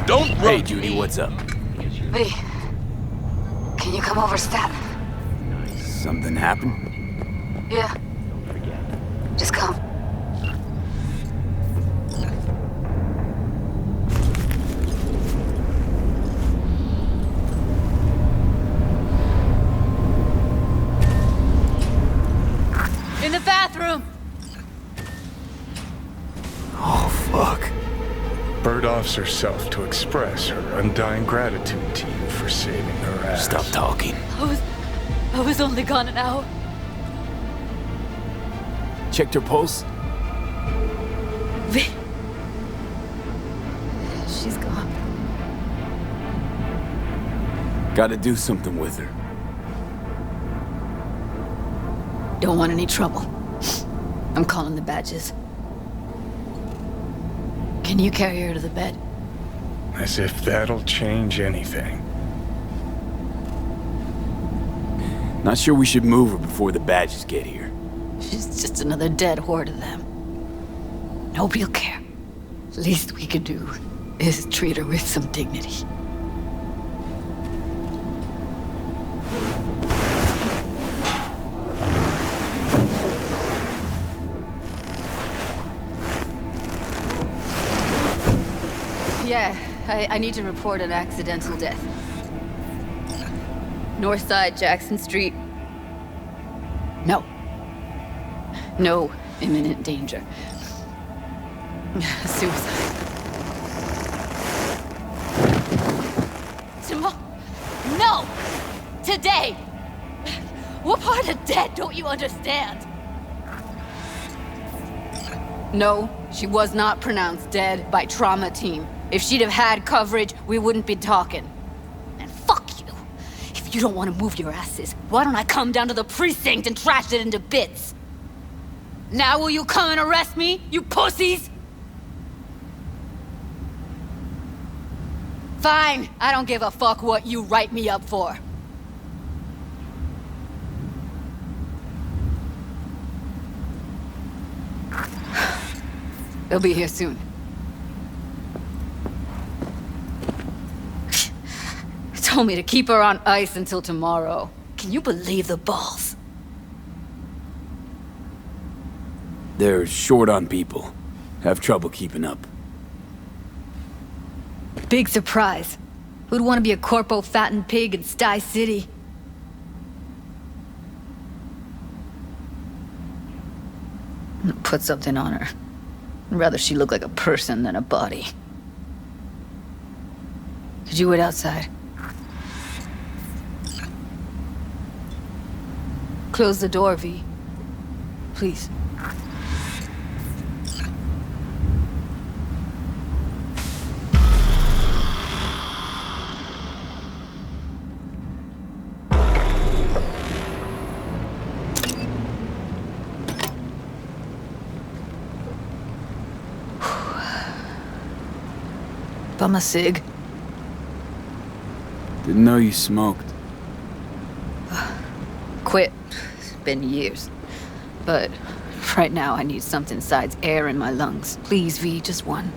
Don't run! Hey, Judy, what's up? V, can you come over, stat? Something happened? Yeah. Just come. In the bathroom! Oh, fuck. Bird offs herself to express her undying gratitude to you for saving her ass. Stop talking. I was only gone an hour. Checked her pulse? V. She's gone. Gotta do something with her. Don't want any trouble. I'm calling the badges. Can you carry her to the bed? As if that'll change anything. Not sure we should move her before the badges get here. She's just another dead whore to them. Nobody will care. Least we can do is treat her with some dignity. Yeah, I need to report an accidental death. North side, Jackson Street. No. No imminent danger. Suicide. No! Today! What part of dead don't you understand? No, she was not pronounced dead by trauma team. If she'd have had coverage, we wouldn't be talking. And fuck you. If you don't want to move your asses, why don't I come down to the precinct and trash it into bits? Now will you come and arrest me, you pussies? Fine, I don't give a fuck what you write me up for. They'll be here soon. Told me to keep her on ice until tomorrow. Can you believe the balls? They're short on people. Have trouble keeping up. Big surprise. Who'd want to be a corpo fattened pig in Sty City? Put something on her. I'd rather she look like a person than a body. Could you wait outside? Close the door, V. Please. Bum a cig. Didn't know you smoked. Quit. It's been years. But right now I need something besides air in my lungs. Please, V, just one.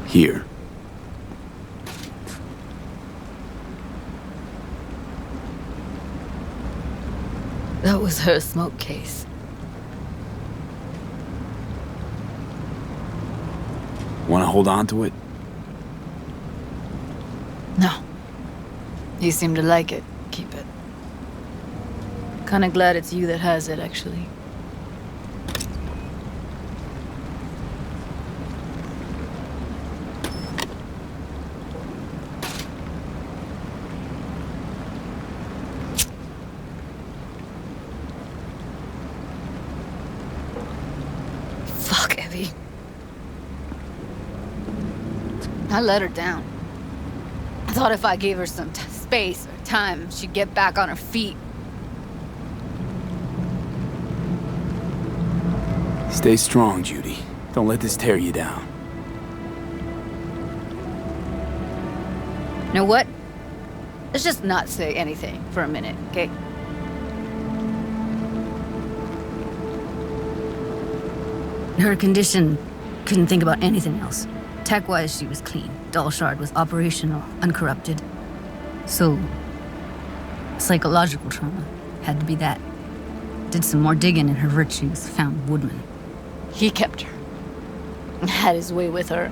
Here. That was her smoke case. Want to hold on to it? No. You seem to like it. Keep it. Kinda glad it's you that has it, actually. Fuck, Evie. I let her down. I thought if I gave her some space or time, she'd get back on her feet. Stay strong, Judy. Don't let this tear you down. You know what? Let's just not say anything for a minute, okay? Her condition, couldn't think about anything else. Tech-wise, she was clean. Shard was operational, uncorrupted. So, psychological trauma had to be that. Did some more digging in her virtues, found Woodman. He kept her. Had his way with her.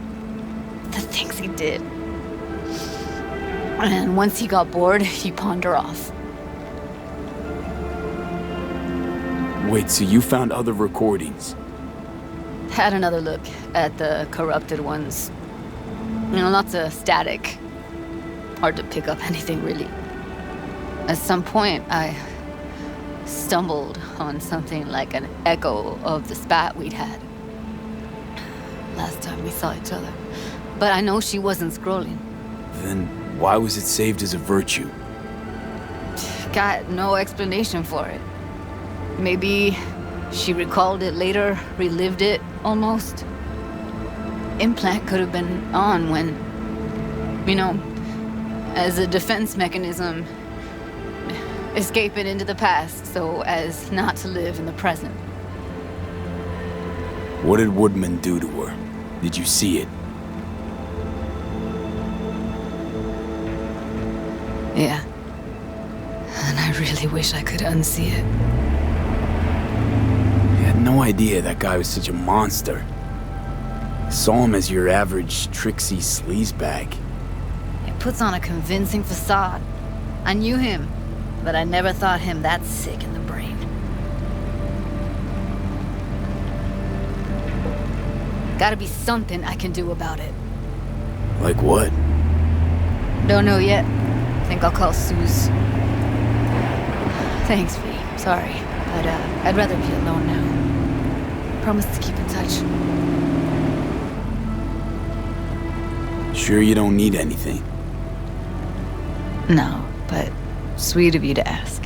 The things he did. And once he got bored, he pawned her off. Wait, so you found other recordings? Had another look at the corrupted ones. Lots of static. Hard to pick up anything, really. At some point, I stumbled on something like an echo of the spat we'd had. Last time we saw each other. But I know she wasn't scrolling. Then why was it saved as a virtue? Got no explanation for it. Maybe she recalled it later, relived it, almost. Implant could have been on when, as a defense mechanism, escaping into the past so as not to live in the present. What did Woodman do to her? Did you see it? Yeah. And I really wish I could unsee it. I had no idea that guy was such a monster. Saw him as your average tricksy sleazebag. He puts on a convincing facade. I knew him, but I never thought him that sick in the brain. Gotta be something I can do about it. Like what? Don't know yet. Think I'll call Suze. Thanks, V. Sorry, but I'd rather be alone now. Promise to keep in touch. Sure you don't need anything? No, but sweet of you to ask.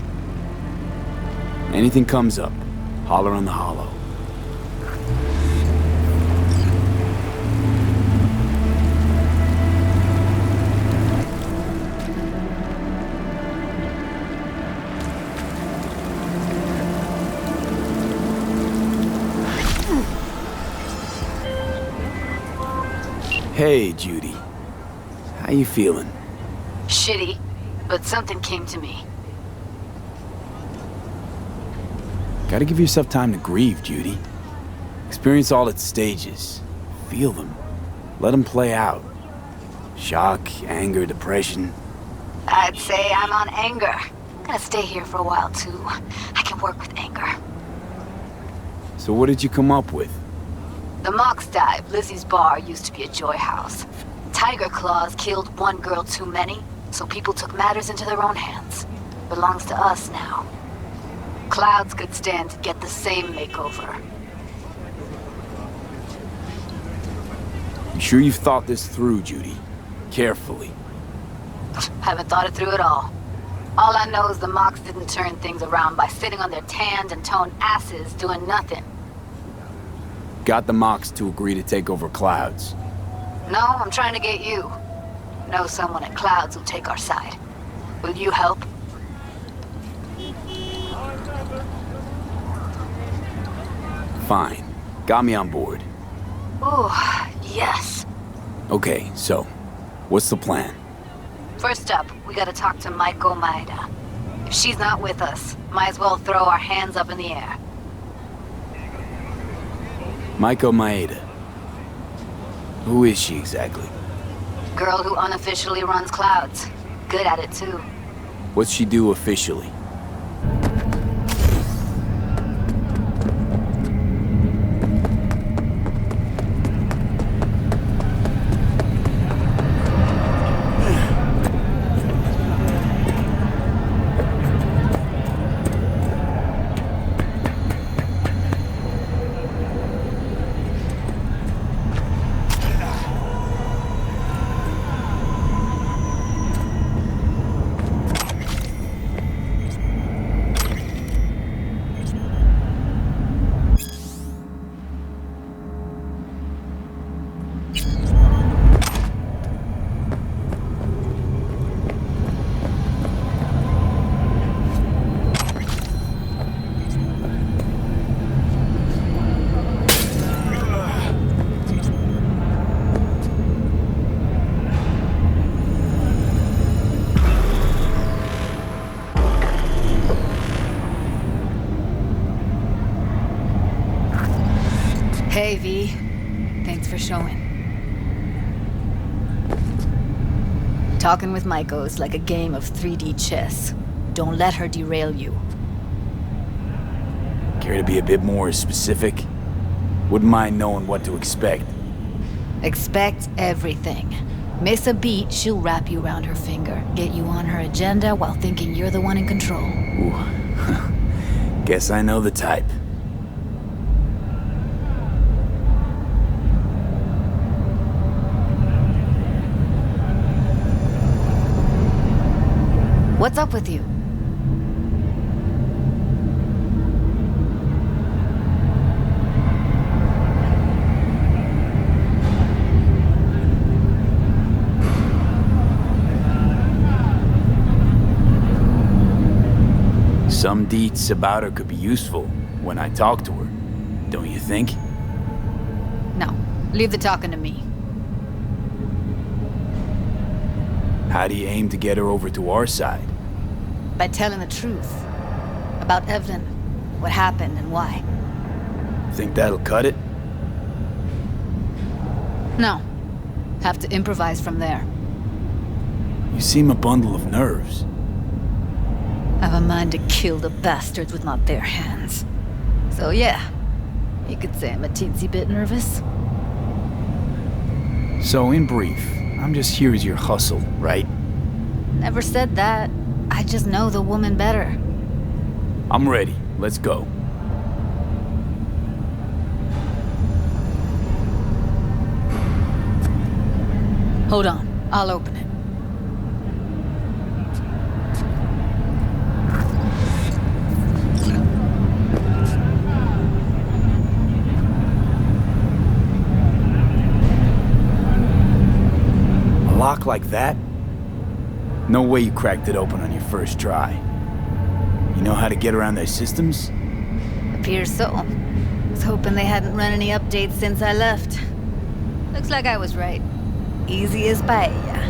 Anything comes up, holler on the hollow. Hey, Judy. How you feeling? Shitty, but something came to me. Gotta give yourself time to grieve, Judy. Experience all its stages. Feel them. Let them play out. Shock, anger, depression. I'd say I'm on anger. I'm gonna stay here for a while, too. I can work with anger. So what did you come up with? The Mox Dive, Lizzie's bar, used to be a joy house. Tiger Claws killed one girl too many, so people took matters into their own hands. Belongs to us now. Clouds could stand to get the same makeover. You sure you've thought this through, Judy? Carefully. Haven't thought it through at all. All I know is the Mox didn't turn things around by sitting on their tanned and toned asses doing nothing. Got the Mox to agree to take over Clouds. No, I'm trying to get you. Know someone at Clouds who'll take our side. Will you help? Fine. Got me on board. Ooh, yes. Okay, so, what's the plan? First up, we gotta talk to Maiko Maeda. If she's not with us, might as well throw our hands up in the air. Maiko Maeda. Who is she exactly? Girl who unofficially runs Clouds. Good at it, too. What's she do officially? Hey, V. Thanks for showing. Talking with Maiko's like a game of 3D chess. Don't let her derail you. Care to be a bit more specific? Wouldn't mind knowing what to expect. Expect everything. Miss a beat, she'll wrap you around her finger, get you on her agenda while thinking you're the one in control. Ooh. Guess I know the type. What's up with you? Some deets about her could be useful when I talk to her, don't you think? No, leave the talking to me. How do you aim to get her over to our side? By telling the truth. About Evelyn, what happened and why. Think that'll cut it? No. Have to improvise from there. You seem a bundle of nerves. Have a mind to kill the bastards with not their hands. So yeah, you could say I'm a teensy bit nervous. So in brief, I'm just here as your hustle, right? Never said that. I just know the woman better. I'm ready. Let's go. Hold on, I'll open it. A lock like that? No way you cracked it open on your first try. You know how to get around their systems? Appears so. Was hoping they hadn't run any updates since I left. Looks like I was right. Easy as paella.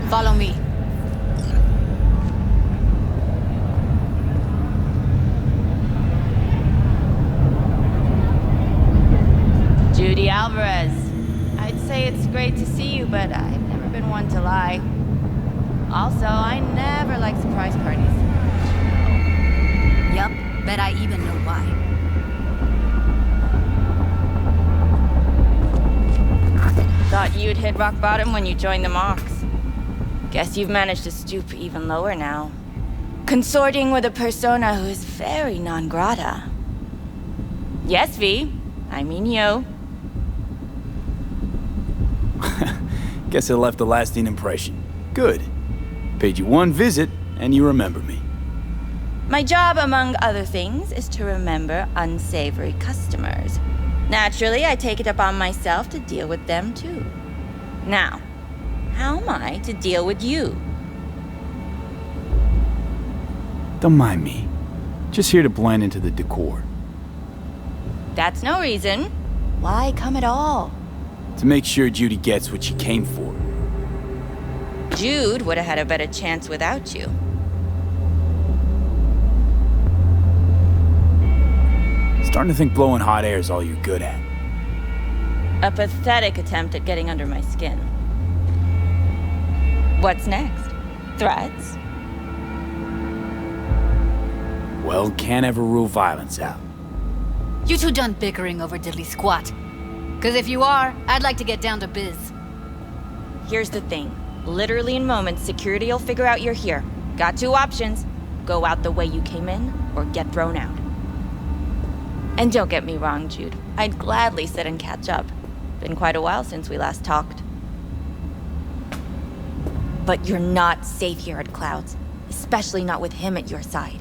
Follow me. Judy Alvarez. I'd say it's great to see you, but I've never been one to lie. Also, I never like surprise parties. Yup, bet I even know why. Thought you'd hit rock bottom when you joined the Mox. Guess you've managed to stoop even lower now. Consorting with a persona who is very non grata. Yes, V. I mean you. Guess it left a lasting impression. Good. Paid you one visit, and you remember me. My job, among other things, is to remember unsavory customers. Naturally, I take it upon myself to deal with them too. Now, how am I to deal with you? Don't mind me. Just here to blend into the decor. That's no reason. Why come at all? To make sure Judy gets what she came for. Jude would have had a better chance without you. Starting to think blowing hot air is all you're good at. A pathetic attempt at getting under my skin. What's next? Threats? Well, can't ever rule violence out. You two done bickering over diddly squat? Cause if you are, I'd like to get down to biz. Here's the thing. Literally in moments, security will figure out you're here. Got two options. Go out the way you came in, or get thrown out. And don't get me wrong, Jude. I'd gladly sit and catch up. Been quite a while since we last talked. But you're not safe here at Clouds. Especially not with him at your side.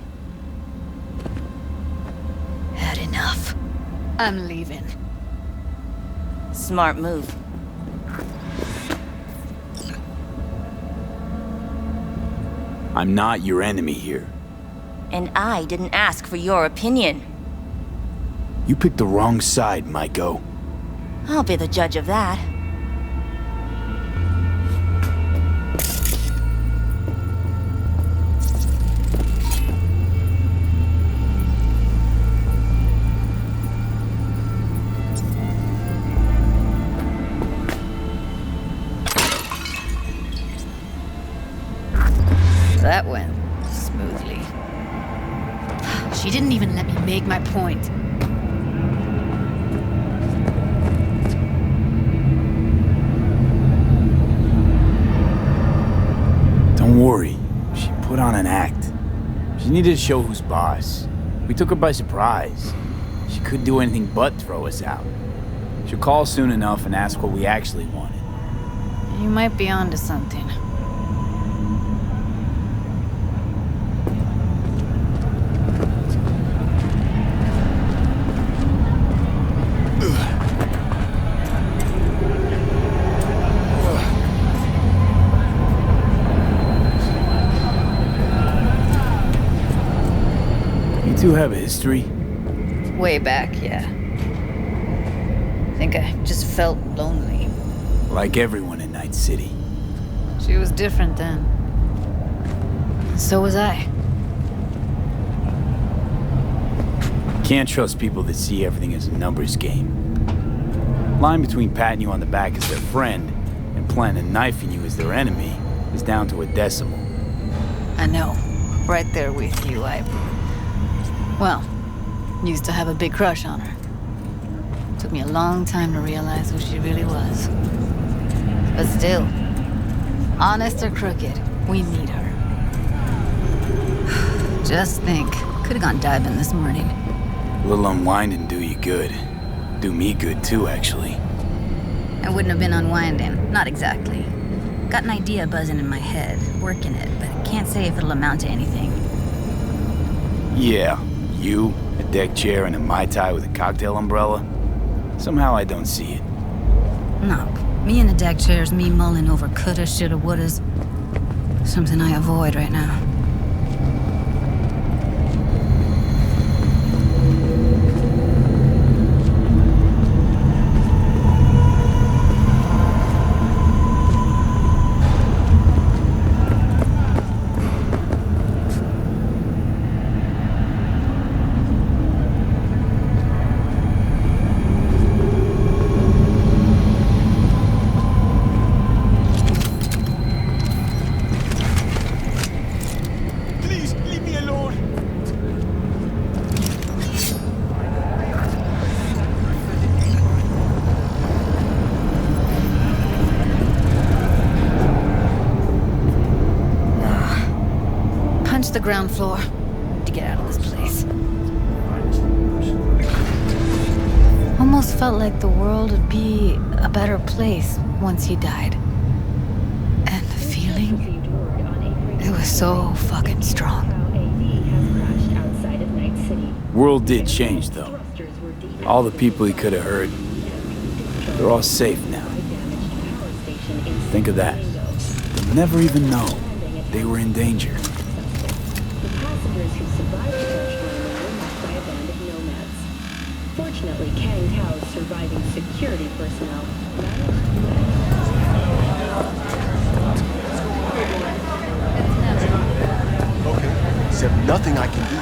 Had enough. I'm leaving. Smart move. I'm not your enemy here. And I didn't ask for your opinion. You picked the wrong side, Maiko. I'll be the judge of that. She didn't even let me make my point. Don't worry. She put on an act. She needed to show who's boss. We took her by surprise. She couldn't do anything but throw us out. She'll call soon enough and ask what we actually wanted. You might be onto something. You two have a history? Way back, yeah. I think I just felt lonely. Like everyone in Night City. She was different then. So was I. Can't trust people that see everything as a numbers game. Line between patting you on the back as their friend and planning on knifing you as their enemy is down to a decimal. I know. Right there with you, well, used to have a big crush on her. Took me a long time to realize who she really was. But still, honest or crooked, we need her. Just think, could have gone diving this morning. A little unwinding do you good. Do me good too, actually. I wouldn't have been unwinding, not exactly. Got an idea buzzing in my head, working it, but I can't say if it'll amount to anything. Yeah, you, a deck chair, and a Mai Tai with a cocktail umbrella. Somehow I don't see it. No, me in the deck chair's me mulling over coulda, shoulda, wouldas. Something I avoid right now. The ground floor to get out of this place. Almost felt like the world would be a better place once he died. And the feeling, it was so fucking strong. World did change, though. All the people he could have hurt, they're all safe now. Think of that. They'll never even know they were in danger. Fortunately, Kang Tao's surviving security personnel Okay, except nothing I can do.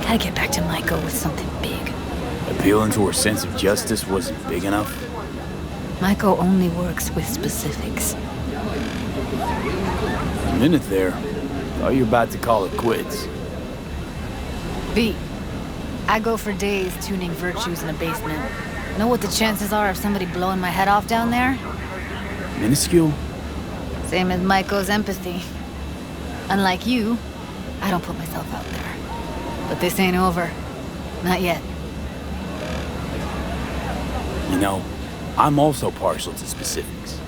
Gotta get back to Maiko with something big. Appealing to her sense of justice wasn't big enough? Maiko only works with specifics. A minute there. Thought you were about to call it quits. V, I go for days tuning virtues in a basement. Know what the chances are of somebody blowing my head off down there? Minuscule? Same as Maiko's empathy. Unlike you, I don't put myself out there. But this ain't over. Not yet. You know, I'm also partial to specifics.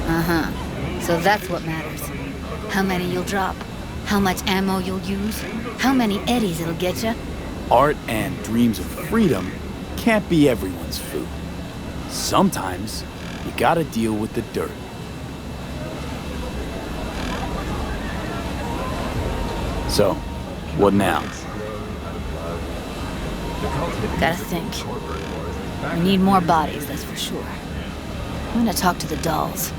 Uh-huh. So that's what matters. How many you'll drop. How much ammo you'll use. How many eddies it'll get you. Art and dreams of freedom can't be everyone's food. Sometimes, you gotta deal with the dirt. So, what now? Gotta think. We need more bodies, that's for sure. I'm gonna talk to the dolls.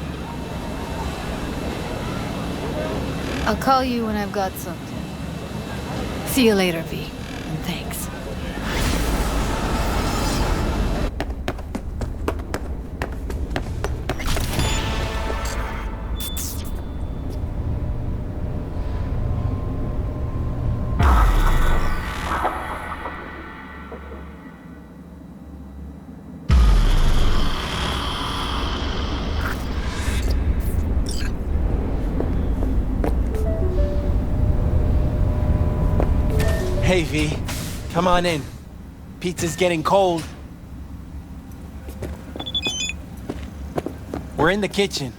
I'll call you when I've got something. See you later, V. And thanks. Hey, V. Come on in. Pizza's getting cold. We're in the kitchen.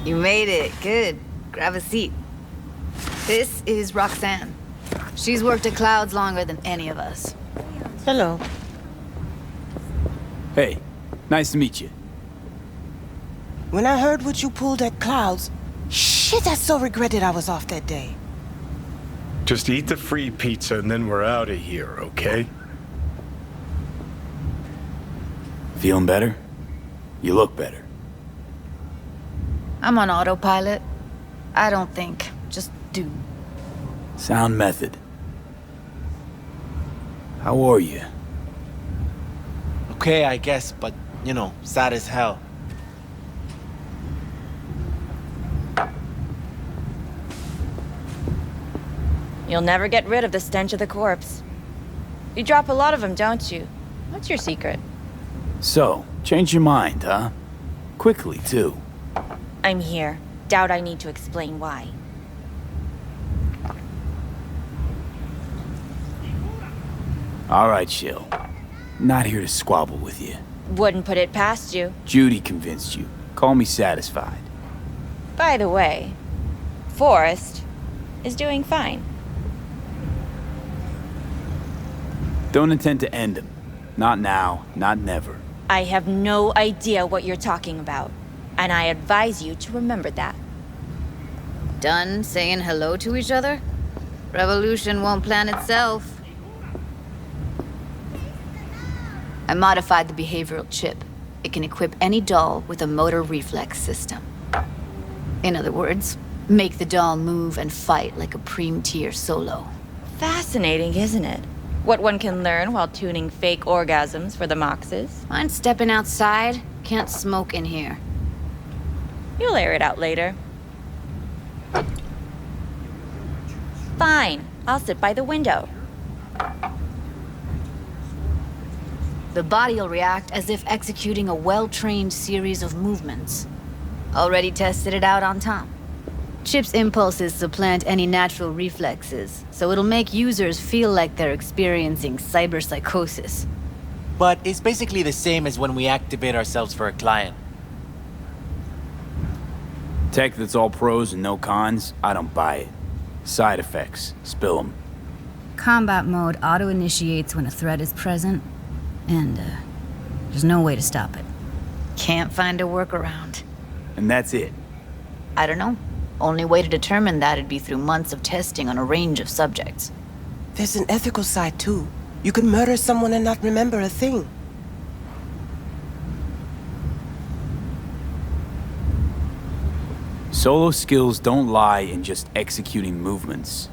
You made it. Good. Grab a seat. This is Roxanne. She's worked at Clouds longer than any of us. Hello. Hey, nice to meet you. When I heard what you pulled at Clouds, shit, I so regretted I was off that day. Just eat the free pizza and then we're out of here, okay? Feeling better? You look better. I'm on autopilot. I don't think. Just do. Sound method. How are you? Okay, I guess, but, you know, sad as hell. You'll never get rid of the stench of the corpse. You drop a lot of them, don't you? What's your secret? So, change your mind, huh? Quickly, too. I'm here. Doubt I need to explain why. All right, Shill. Not here to squabble with you. Wouldn't put it past you. Judy convinced you. Call me satisfied. By the way, Forrest is doing fine. Don't intend to end him. Not now, not never. I have no idea what you're talking about, and I advise you to remember that. Done saying hello to each other? Revolution won't plan itself. I modified the behavioral chip. It can equip any doll with a motor reflex system. In other words, make the doll move and fight like a Preem-tier solo. Fascinating, isn't it? What one can learn while tuning fake orgasms for the Moxes. Mind stepping outside? Can't smoke in here. You'll air it out later. Fine, I'll sit by the window. The body'll react as if executing a well-trained series of movements. Already tested it out on Tom. Chip's impulses supplant any natural reflexes, so it'll make users feel like they're experiencing cyberpsychosis. But it's basically the same as when we activate ourselves for a client. Tech that's all pros and no cons, I don't buy it. Side effects, spill them. Combat mode auto-initiates when a threat is present, and there's no way to stop it. Can't find a workaround. And that's it. I don't know. Only way to determine that'd be through months of testing on a range of subjects. There's an ethical side, too. You could murder someone and not remember a thing. Solo skills don't lie in just executing movements.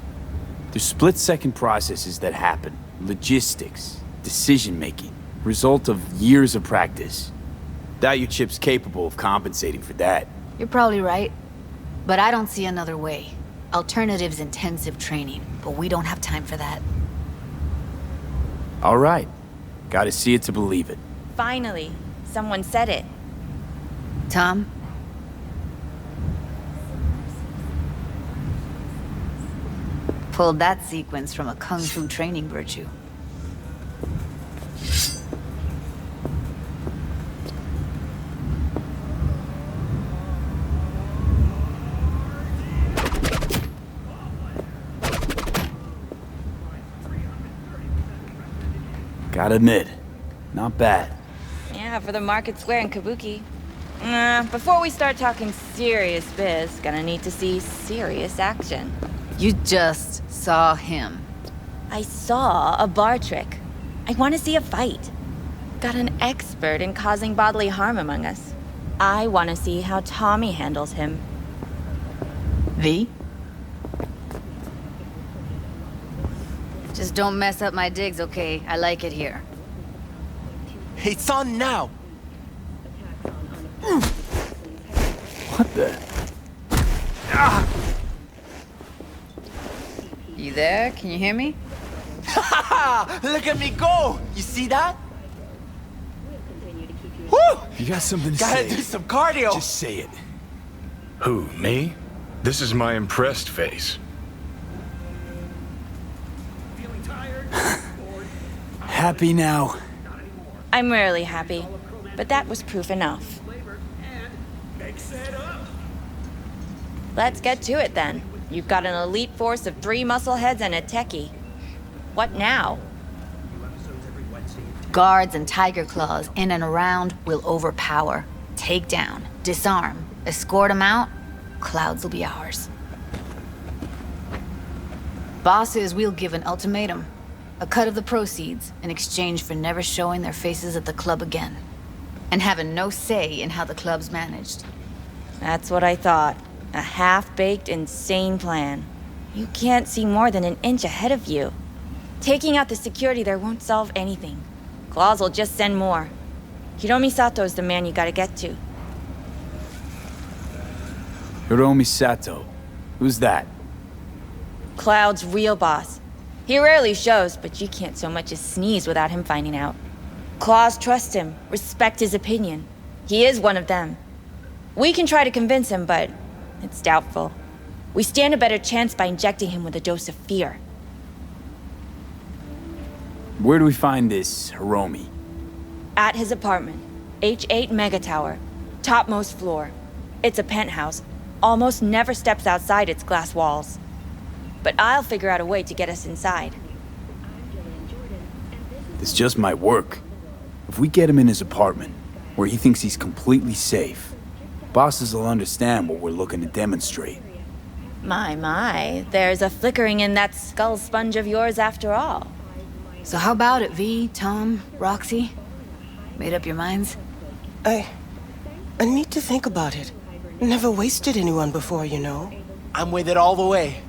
There's split-second processes that happen. Logistics, decision-making, result of years of practice. Doubt your chip's capable of compensating for that. You're probably right. But I don't see another way. Alternative's intensive training, but we don't have time for that. All right. Gotta see it to believe it. Finally, someone said it. Tom? Pulled that sequence from a kung fu training virtue. Gotta admit, not bad. Yeah, for the market square in Kabuki. Before we start talking serious biz, gonna need to see serious action. You just saw him. I saw a bar trick. I want to see a fight. Got an expert in causing bodily harm among us. I want to see how Tommy handles him. V? Just don't mess up my digs, okay? I like it here. It's on now. What the? You there? Can you hear me? Look at me go! You see that? Woo! You got something to Gotta say? do some cardio. Just say it. Who, me? This is my impressed face. Happy now? I'm rarely happy, but that was proof enough. Let's get to it then. You've got an elite force of 3 muscleheads and a techie. What now? Guards and tiger claws in and around will overpower, take down, disarm, escort them out. Clouds will be ours. Bosses, we'll give an ultimatum. A cut of the proceeds in exchange for never showing their faces at the club again. And having no say in how the club's managed. That's what I thought. A half-baked, insane plan. You can't see more than an inch ahead of you. Taking out the security there won't solve anything. Claws will just send more. Hiromi Sato's the man you gotta get to. Hiromi Sato. Who's that? Cloud's real boss. He rarely shows, but you can't so much as sneeze without him finding out. Claws trust him, respect his opinion. He is one of them. We can try to convince him, but it's doubtful. We stand a better chance by injecting him with a dose of fear. Where do we find this Hiromi? At his apartment, H8 Mega Tower, topmost floor. It's a penthouse, almost never steps outside its glass walls. But I'll figure out a way to get us inside. This just might work. If we get him in his apartment, where he thinks he's completely safe, bosses will understand what we're looking to demonstrate. My, there's a flickering in that skull sponge of yours after all. So how about it, V, Tom, Roxy? Made up your minds? I need to think about it. Never wasted anyone before, you know. I'm with it all the way.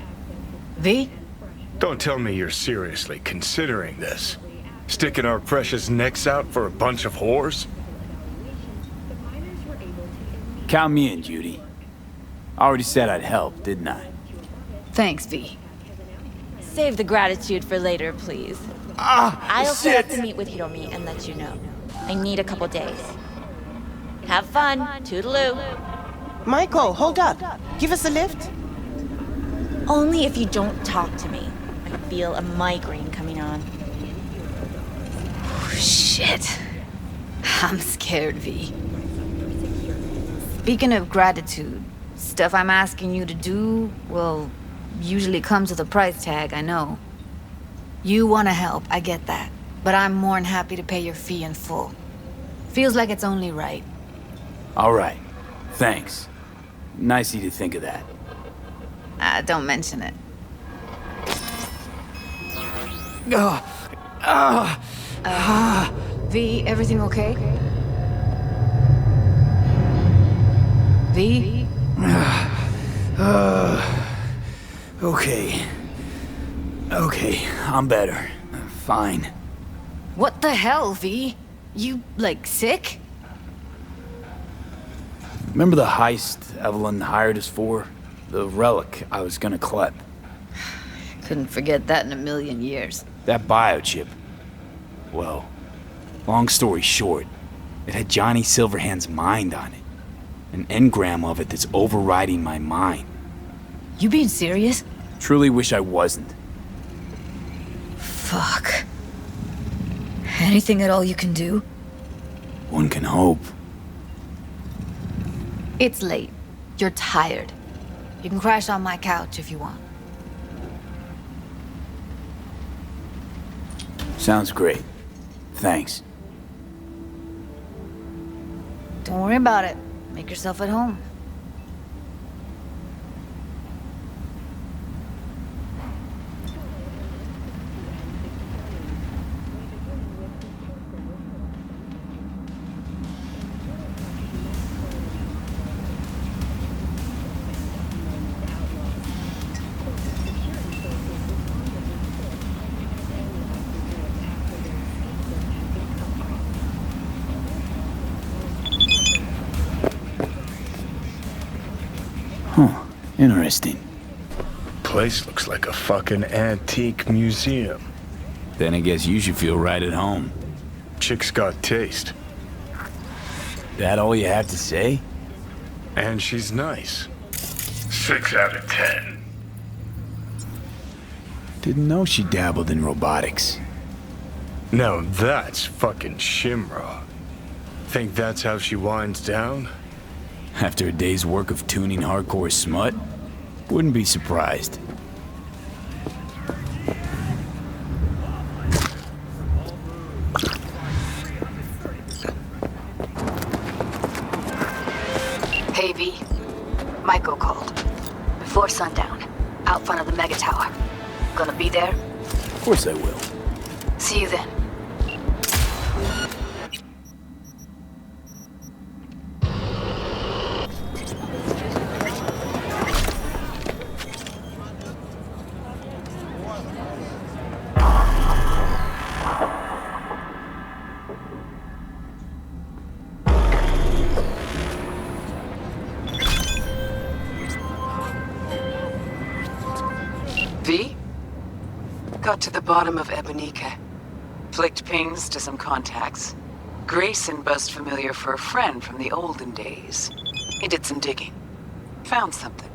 V? Don't tell me you're seriously considering this. Sticking our precious necks out for a bunch of whores? Count me in, Judy. I already said I'd help, didn't I? Thanks, V. Save the gratitude for later, please. I'll set up to meet with Hiromi and let you know. I need a couple days. Have fun. Toodaloo. Michael, hold up. Give us a lift. Only if you don't talk to me. I feel a migraine coming on. Shit. I'm scared, V. Speaking of gratitude, stuff I'm asking you to do, well, usually comes with a price tag, I know. You want to help, I get that. But I'm more than happy to pay your fee in full. Feels like it's only right. All right. Thanks. Nice of you to think of that. Don't mention it. V, everything okay? V? Okay. Okay, I'm better. Fine. What the hell, V? You, like, sick? Remember the heist Evelyn hired us for? The relic I was gonna collect. Couldn't forget that in a million years. That biochip. Well, long story short, it had Johnny Silverhand's mind on it. An engram of it that's overriding my mind. You being serious? Truly wish I wasn't. Fuck. Anything at all you can do? One can hope. It's late. You're tired. You can crash on my couch if you want. Sounds great. Thanks. Don't worry about it. Make yourself at home. Huh. Interesting. Place looks like a fucking antique museum. Then I guess you should feel right at home. Chick's got taste. That all you have to say? And she's nice. 6 out of 10. Didn't know she dabbled in robotics. Now that's fucking Shimra. Think that's how she winds down? After a day's work of tuning hardcore smut? Wouldn't be surprised. Hey, V. Michael called. Before sundown. Out front of the mega tower. Gonna be there? Of course I will. See you then. V? Got to the bottom of Ebonica. Flicked pings to some contacts. Grayson buzzed familiar for a friend from the olden days. He did some digging. Found something.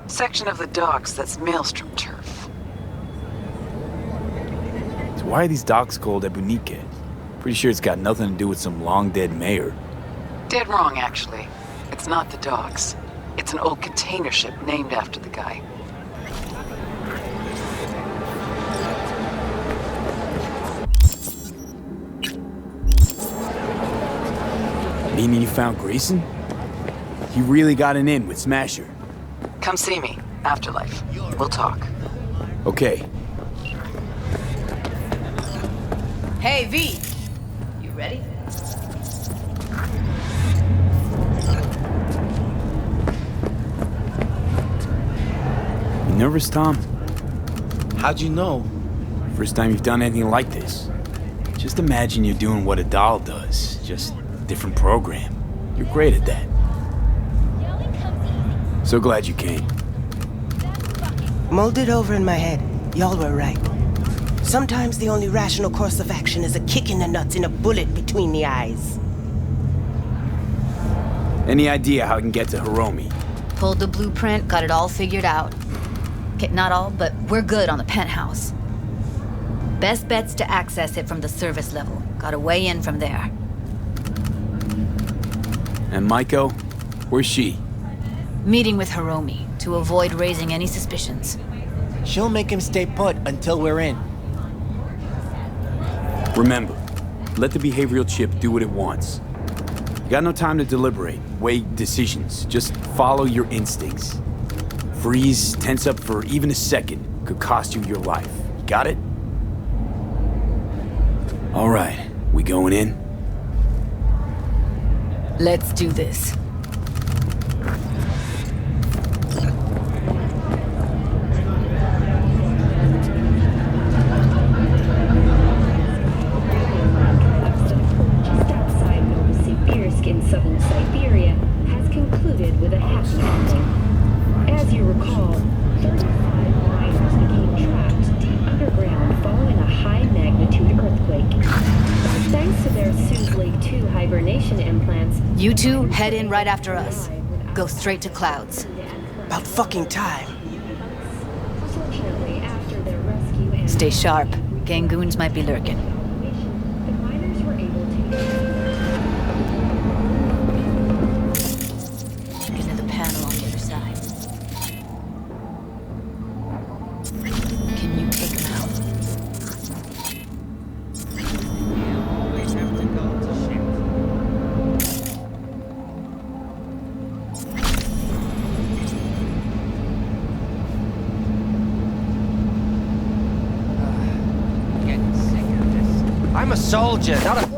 Section of the docks that's Maelstrom turf. So why are these docks called Ebunique? Pretty sure it's got nothing to do with some long-dead mayor. Dead wrong, actually. It's not the docks. It's an old container ship named after the guy. Meaning you found Grayson? He really got an in with Smasher. Come see me. Afterlife. We'll talk. Okay. Hey, V. You ready? You nervous, Tom? How'd you know? First time you've done anything like this. Just imagine you're doing what a doll does. Just different program. You're great at that. So glad you came. Mulled it over in my head. Y'all were right. Sometimes the only rational course of action is a kick in the nuts and a bullet between the eyes. Any idea how I can get to Hiromi? Pulled the blueprint, got it all figured out. Okay, not all, but we're good on the penthouse. Best bet's to access it from the service level. Got a way in from there. And Maiko? Where's she? Meeting with Hiromi to avoid raising any suspicions. She'll make him stay put until we're in. Remember, let the behavioral chip do what it wants. You got no time to deliberate, weigh decisions. Just follow your instincts. Freeze, tense up for even a second could cost you your life. Got it? All right, we going in? Let's do this. In southern Siberia has concluded with a happy ending. As you recall, 35 miners became trapped deep underground following a high-magnitude earthquake. Thanks to their Susley 2 hibernation implants, You two head in right after us. Go straight to Clouds. About fucking time. Fortunately, after their rescue and Stay sharp. Gangoons might be lurking. the miners were able to Get into the panel on the other side. Can you take him out? I'm a soldier, not a...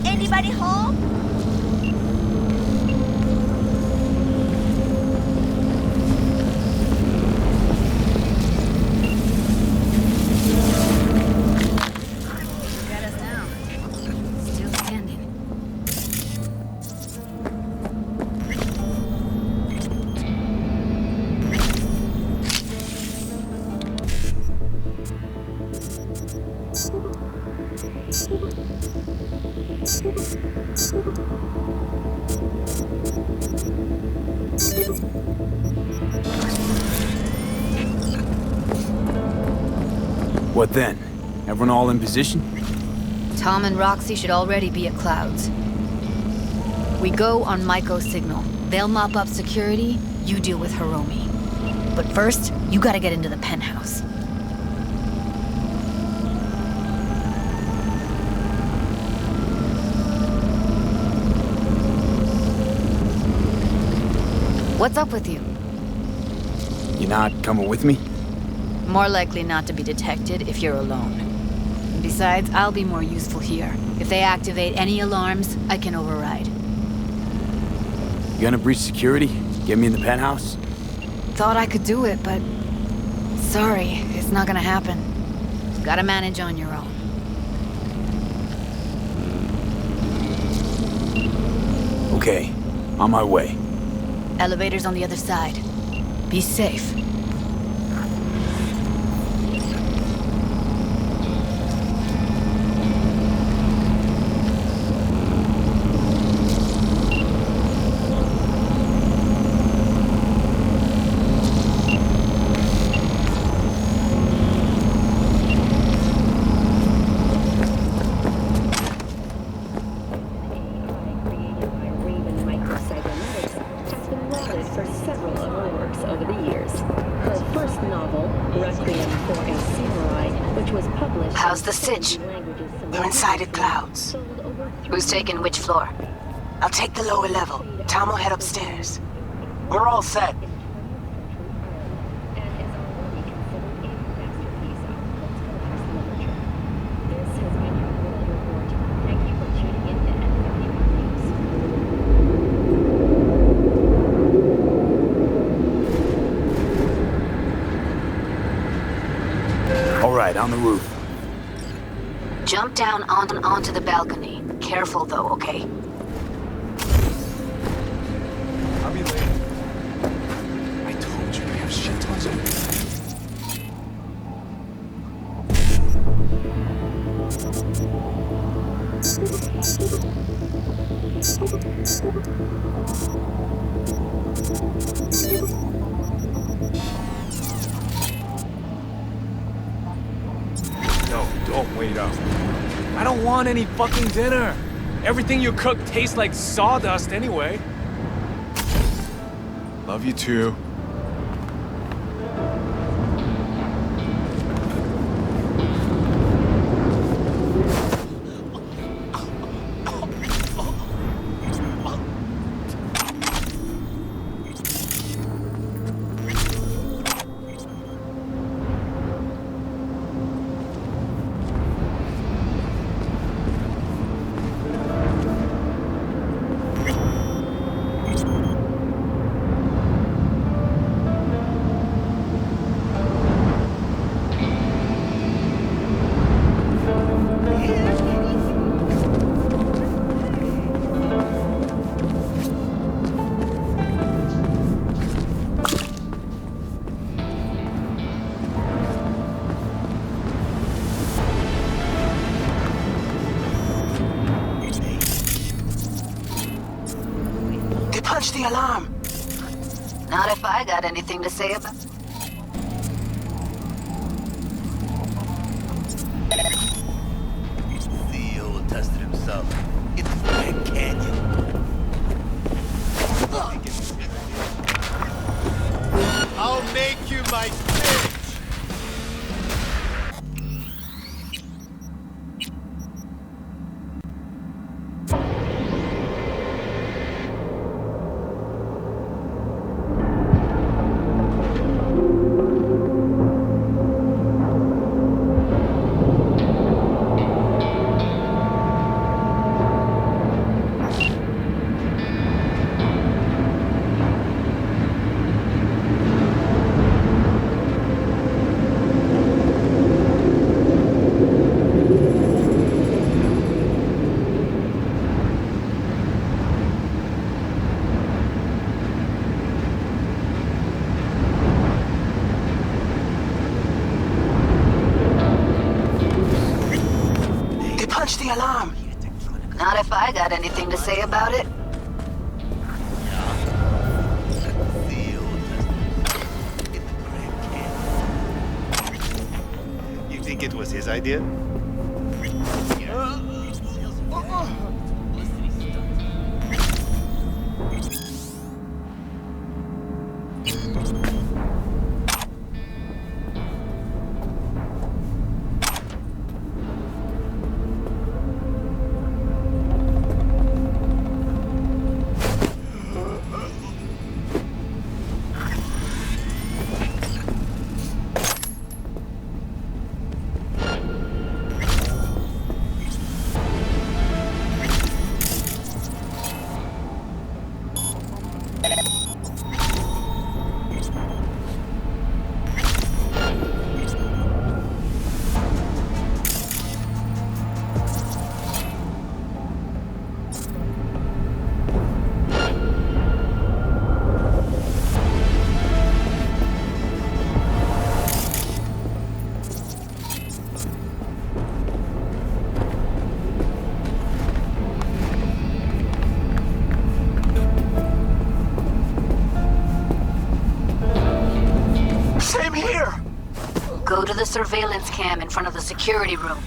Anybody home? Get us now. Still standing. What then? Everyone all in position? Tom and Roxy should already be at Clouds. We go on Maiko's signal. They'll mop up security, you deal with Hiromi. But first, you gotta get into the penthouse. What's up with you? You're not coming with me? More likely not to be detected if you're alone. Besides, I'll be more useful here. If they activate any alarms, I can override. You gonna breach security? Get me in the penthouse? Thought I could do it, but... sorry, it's not gonna happen. Gotta manage on your own. Okay, on my way. Elevator's on the other side. Be safe. How's the sitch? We're inside at Clouds. Who's taking which floor? I'll take the lower level. Tom will head upstairs. We're all set. All right, on the roof. Jump down onto the balcony. Careful though, okay? I'll be late. I told you we have shit tons of... No, don't wait up. I don't want any fucking dinner. Everything you cook tastes like sawdust anyway. Love you too. Punch the alarm. Not if I got anything to say about. Theo tested himself. It's the Grand Canyon. I'll make you my bitch! Punch the alarm. Not if I got anything to say about it. You think it was his idea? Go to the surveillance cam in front of the security room.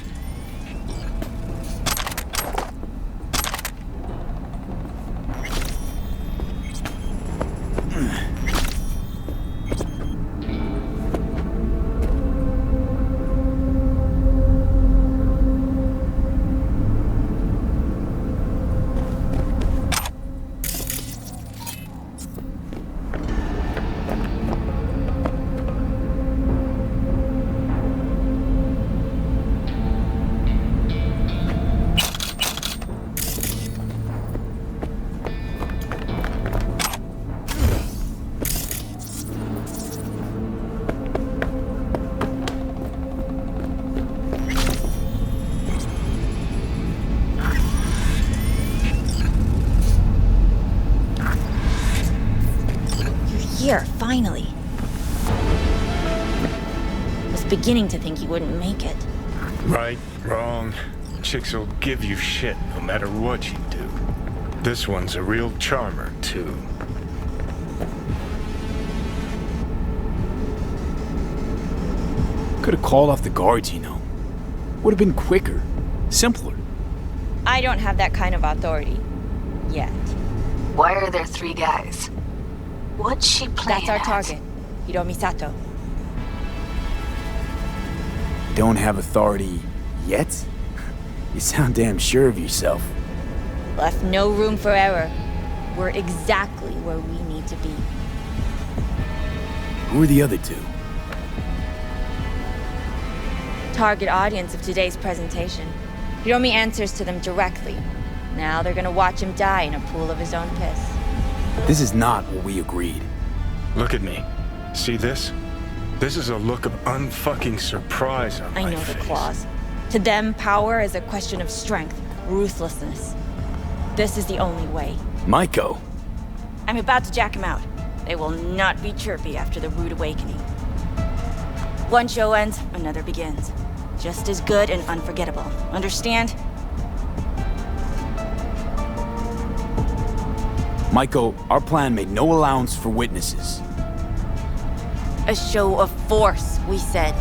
Here, finally. Was beginning to think you wouldn't make it. Right, wrong. Chicks will give you shit no matter what you do. This one's a real charmer, too. Could have called off the guards, you know. Would have been quicker, simpler. I don't have that kind of authority. Yet. Why are there 3 guys? What's she playing That's our at? target. Hiromi Sato. Don't have authority yet? You sound damn sure of yourself. Left no room for error. We're exactly where we need to be. Who are the other 2? Target audience of today's presentation. Hiromi answers to them directly. Now they're gonna watch him die in a pool of his own piss. This is not what we agreed. Look at me. See this? This is a look of unfucking surprise on my I know face. the clause. To them, power is a question of strength, ruthlessness. This is the only way. Maiko. I'm about to jack him out. They will not be chirpy after the rude awakening. One show ends, another begins. Just as good and unforgettable. Understand? Maiko, our plan made no allowance for witnesses. A show of force, we said.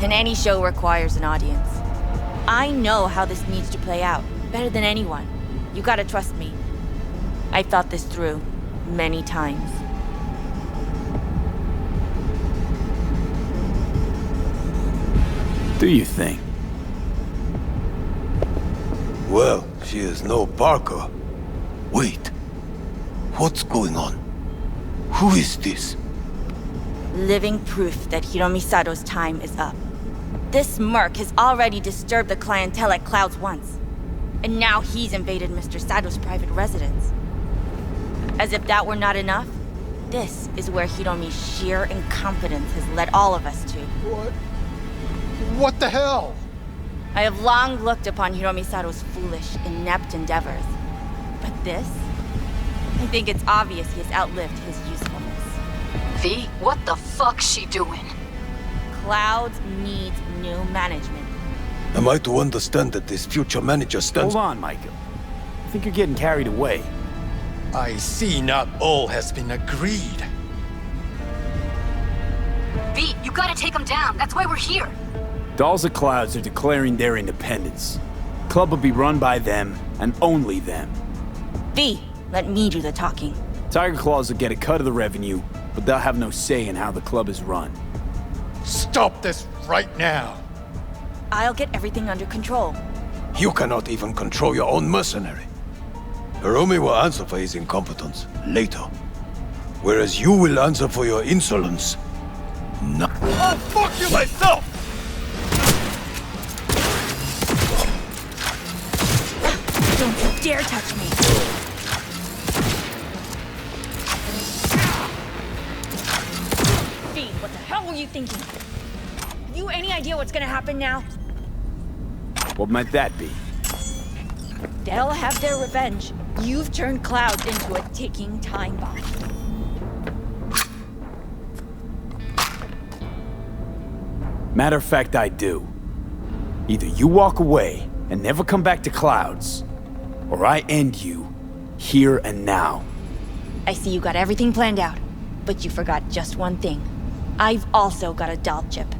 And any show requires an audience. I know how this needs to play out, better than anyone. You gotta trust me. I thought this through, many times. Do you think? Well, she is no Parker. Wait. What's going on? Who is this? Living proof that Hiromi Sato's time is up. This merc has already disturbed the clientele at Clouds once. And now he's invaded Mr. Sato's private residence. As if that were not enough, this is where Hiromi's sheer incompetence has led all of us to. What the hell? I have long looked upon Hiromi Sato's foolish, inept endeavors. But this? I think it's obvious he has outlived his usefulness. V, what the fuck's she doing? Clouds needs new management. Am I to understand that this future manager stands— Hold on, Maiko. I think you're getting carried away. I see not all has been agreed. V, you gotta take him down. That's why we're here. Dolls of Clouds are declaring their independence. Club will be run by them, and only them. V, let me do the talking. Tiger Claws will get a cut of the revenue, but they'll have no say in how the club is run. Stop this right now. I'll get everything under control. You cannot even control your own mercenary. Hiromi will answer for his incompetence later. Whereas you will answer for your insolence. No. I'll fuck you myself! Don't you dare touch me! V, what the hell were you thinking? Have you any idea what's gonna happen now? What might that be? They'll have their revenge. You've turned Clouds into a ticking time bomb. Matter of fact, I do. Either you walk away and never come back to Clouds, or I end you here and now. I see you got everything planned out, but you forgot just one thing. I've also got a doll chip.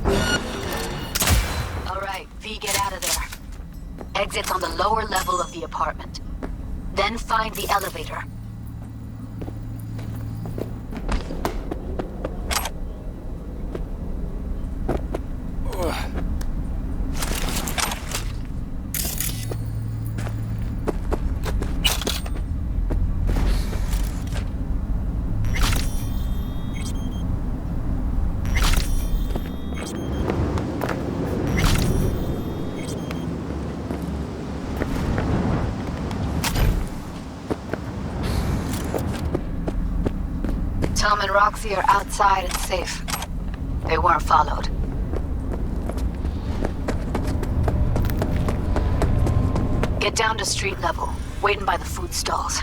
All right, V, get out of there. Exit's on the lower level of the apartment. Then find the elevator. Tom and Roxy are outside and safe. They weren't followed. Get down to street level, waiting by the food stalls.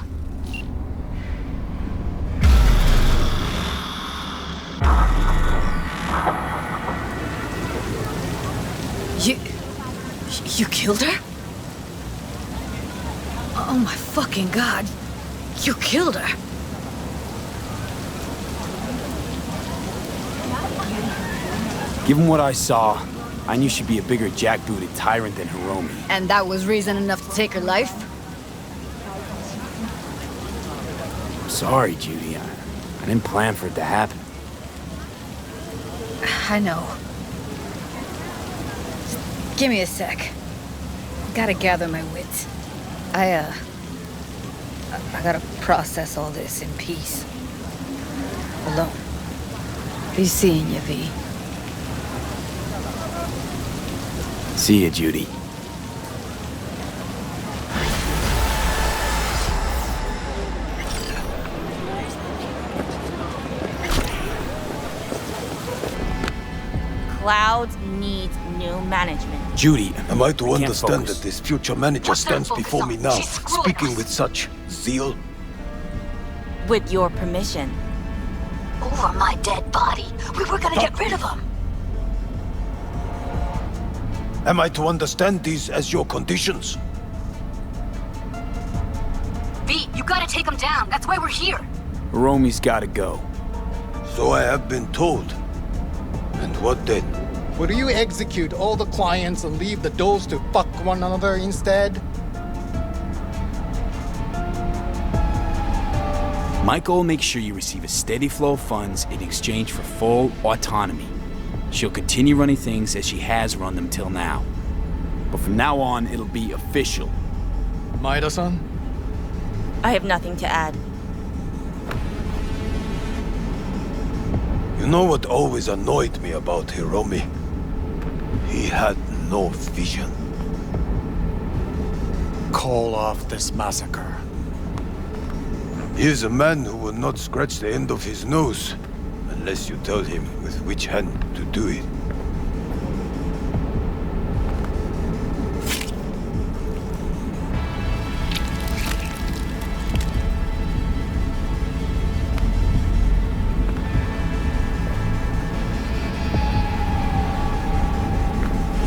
You killed her? Oh my fucking god. You killed her. Given what I saw, I knew she'd be a bigger jackbooted tyrant than Hiromi. And that was reason enough to take her life? I'm sorry, Judy. I didn't plan for it to happen. I know. Just give me a sec. Gotta gather my wits. I gotta process all this in peace. Alone. Be seeing you, V. See ya, Judy. Clouds needs new management. Judy, am I to can't understand focus. that this future manager stands before me now, speaking with such zeal? With your permission. Over my dead body. We were gonna get rid of him. Am I to understand these as your conditions? V, you gotta take him down. That's why we're here. Hiromi's gotta go. So I have been told. And what then? Will you execute all the clients and leave the doors to fuck one another instead? Michael will make sure you receive a steady flow of funds in exchange for full autonomy. She'll continue running things as she has run them till now. But from now on, it'll be official. Maeda-san? I have nothing to add. You know what always annoyed me about Hiromi? He had no vision. Call off this massacre. He is a man who will not scratch the end of his nose unless you tell him with which hand to do it.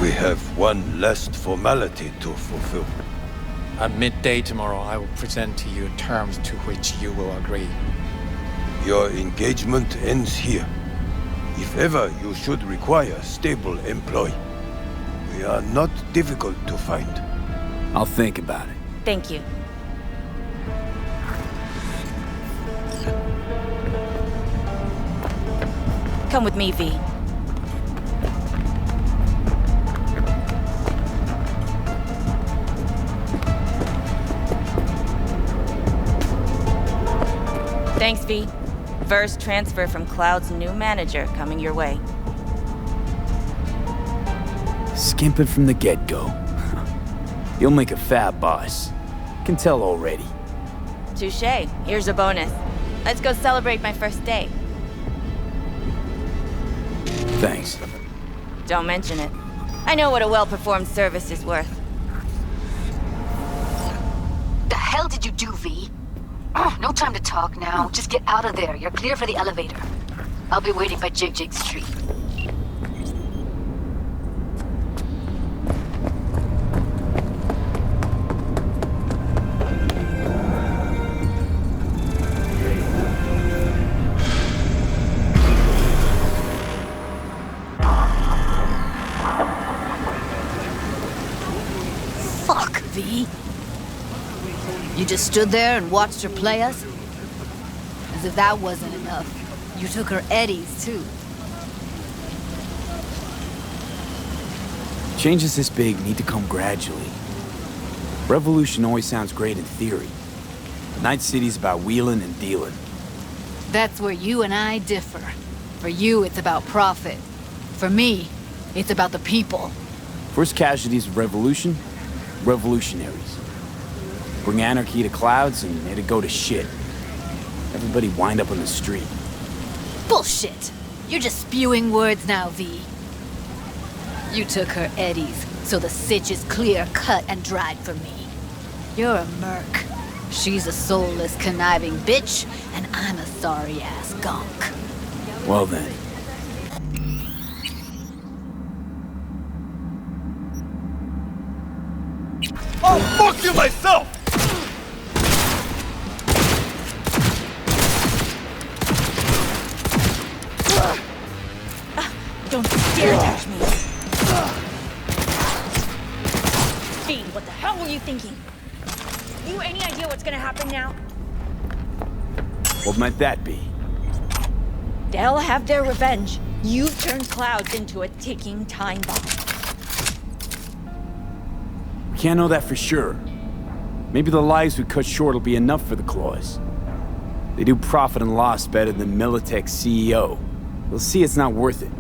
We have one last formality to fulfill. At midday tomorrow, I will present to you terms to which you will agree. Your engagement ends here. If ever you should require a stable employee, we are not difficult to find. I'll think about it. Thank you. Come with me, V. Thanks, V. First transfer from Cloud's new manager coming your way. Skimping from the get-go. You'll make a fab boss. Can tell already. Touché. Here's a bonus. Let's go celebrate my first day. Thanks. Don't mention it. I know what a well-performed service is worth. The hell did you do, V? No time to talk now. Just get out of there. You're clear for the elevator. I'll be waiting by Jig Street. Fuck, V. You just stood there and watched her play us? As if that wasn't enough. You took her eddies, too. Changes this big need to come gradually. Revolution always sounds great in theory. Night City's about wheeling and dealing. That's where you and I differ. For you, it's about profit. For me, it's about the people. First casualties of revolution? Revolutionaries. Bring anarchy to Clouds and it'd go to shit. Everybody wind up on the street. Bullshit! You're just spewing words now, V. You took her eddies, so the sitch is clear-cut and dried for me. You're a merc. She's a soulless, conniving bitch, and I'm a sorry-ass gunk. Well then. Oh, fuck you myself! Don't dare touch me. V, what the hell were you thinking? You any idea what's gonna happen now? What might that be? They'll have their revenge. You've turned Clouds into a ticking time bomb. We can't know that for sure. Maybe the lives we cut short will be enough for the Claws. They do profit and loss better than Militech's CEO. They'll see it's not worth it.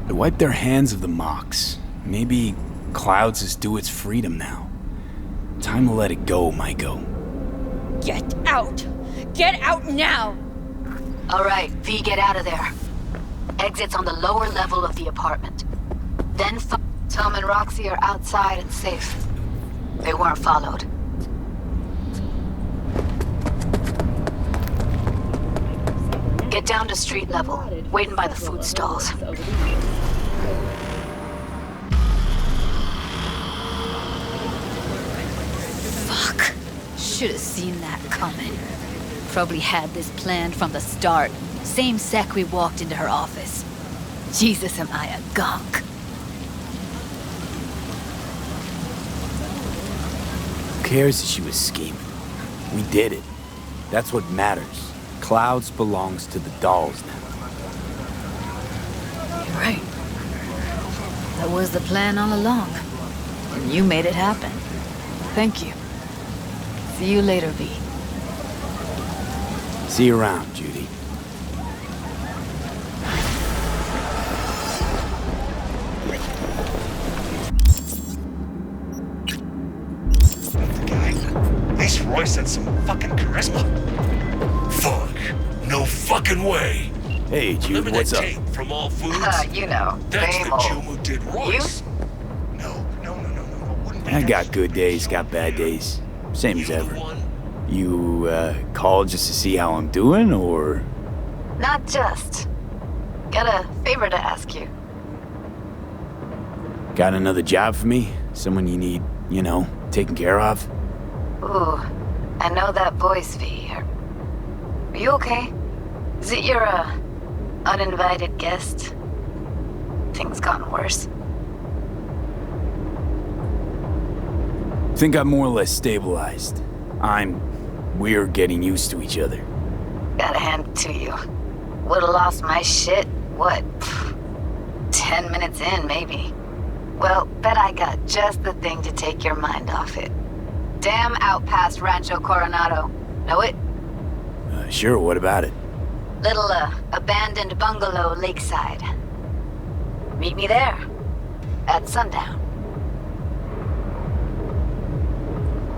They wipe their hands of the Mox. Maybe Clouds is due its freedom now. Time to let it go, Maiko. Get out! Get out now! All right, V, get out of there. Exit's on the lower level of the apartment. Then Tom and Roxy are outside and safe. They weren't followed. Get down to street level, waiting by the food stalls. Fuck. Should have seen that coming. Probably had this planned from the start. Same sec we walked into her office. Jesus, am I a gonk. Who cares if she was scheming? We did it. That's what matters. Clouds belongs to the dolls now. You're right. That was the plan all along. And you made it happen. Thank you. See you later, V. See you around, Judy. This Royce had some fucking charisma. Fuck. No fucking way. Hey, Jude, what's up? Tape from All Foods? You know, That's same the old. Jew who did Royce. No. Wouldn't be I got good days, got bad days. Same as ever. You, called just to see how I'm doing, or...? Not just. Got a favor to ask you. Got another job for me? Someone you need, you know, taken care of? Ooh, I know that voice, V. Are you okay? Is it your, uninvited guest? Things gotten worse. Think I'm more or less stabilized. We're getting used to each other. Gotta hand it to you. Would've lost my shit, what, 10 minutes in, maybe. Well, bet I got just the thing to take your mind off it. Damn out past Rancho Coronado. Know it? Sure, what about it? Little, abandoned bungalow lakeside. Meet me there. At sundown.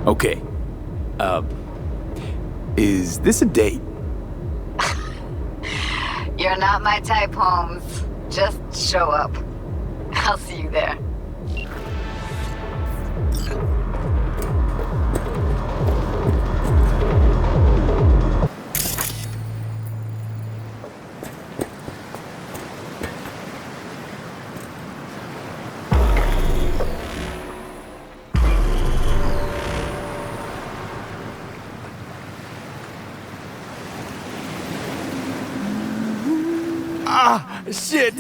Okay. Is this a date? You're not my type, Holmes. Just show up. I'll see you there. Ah, shit!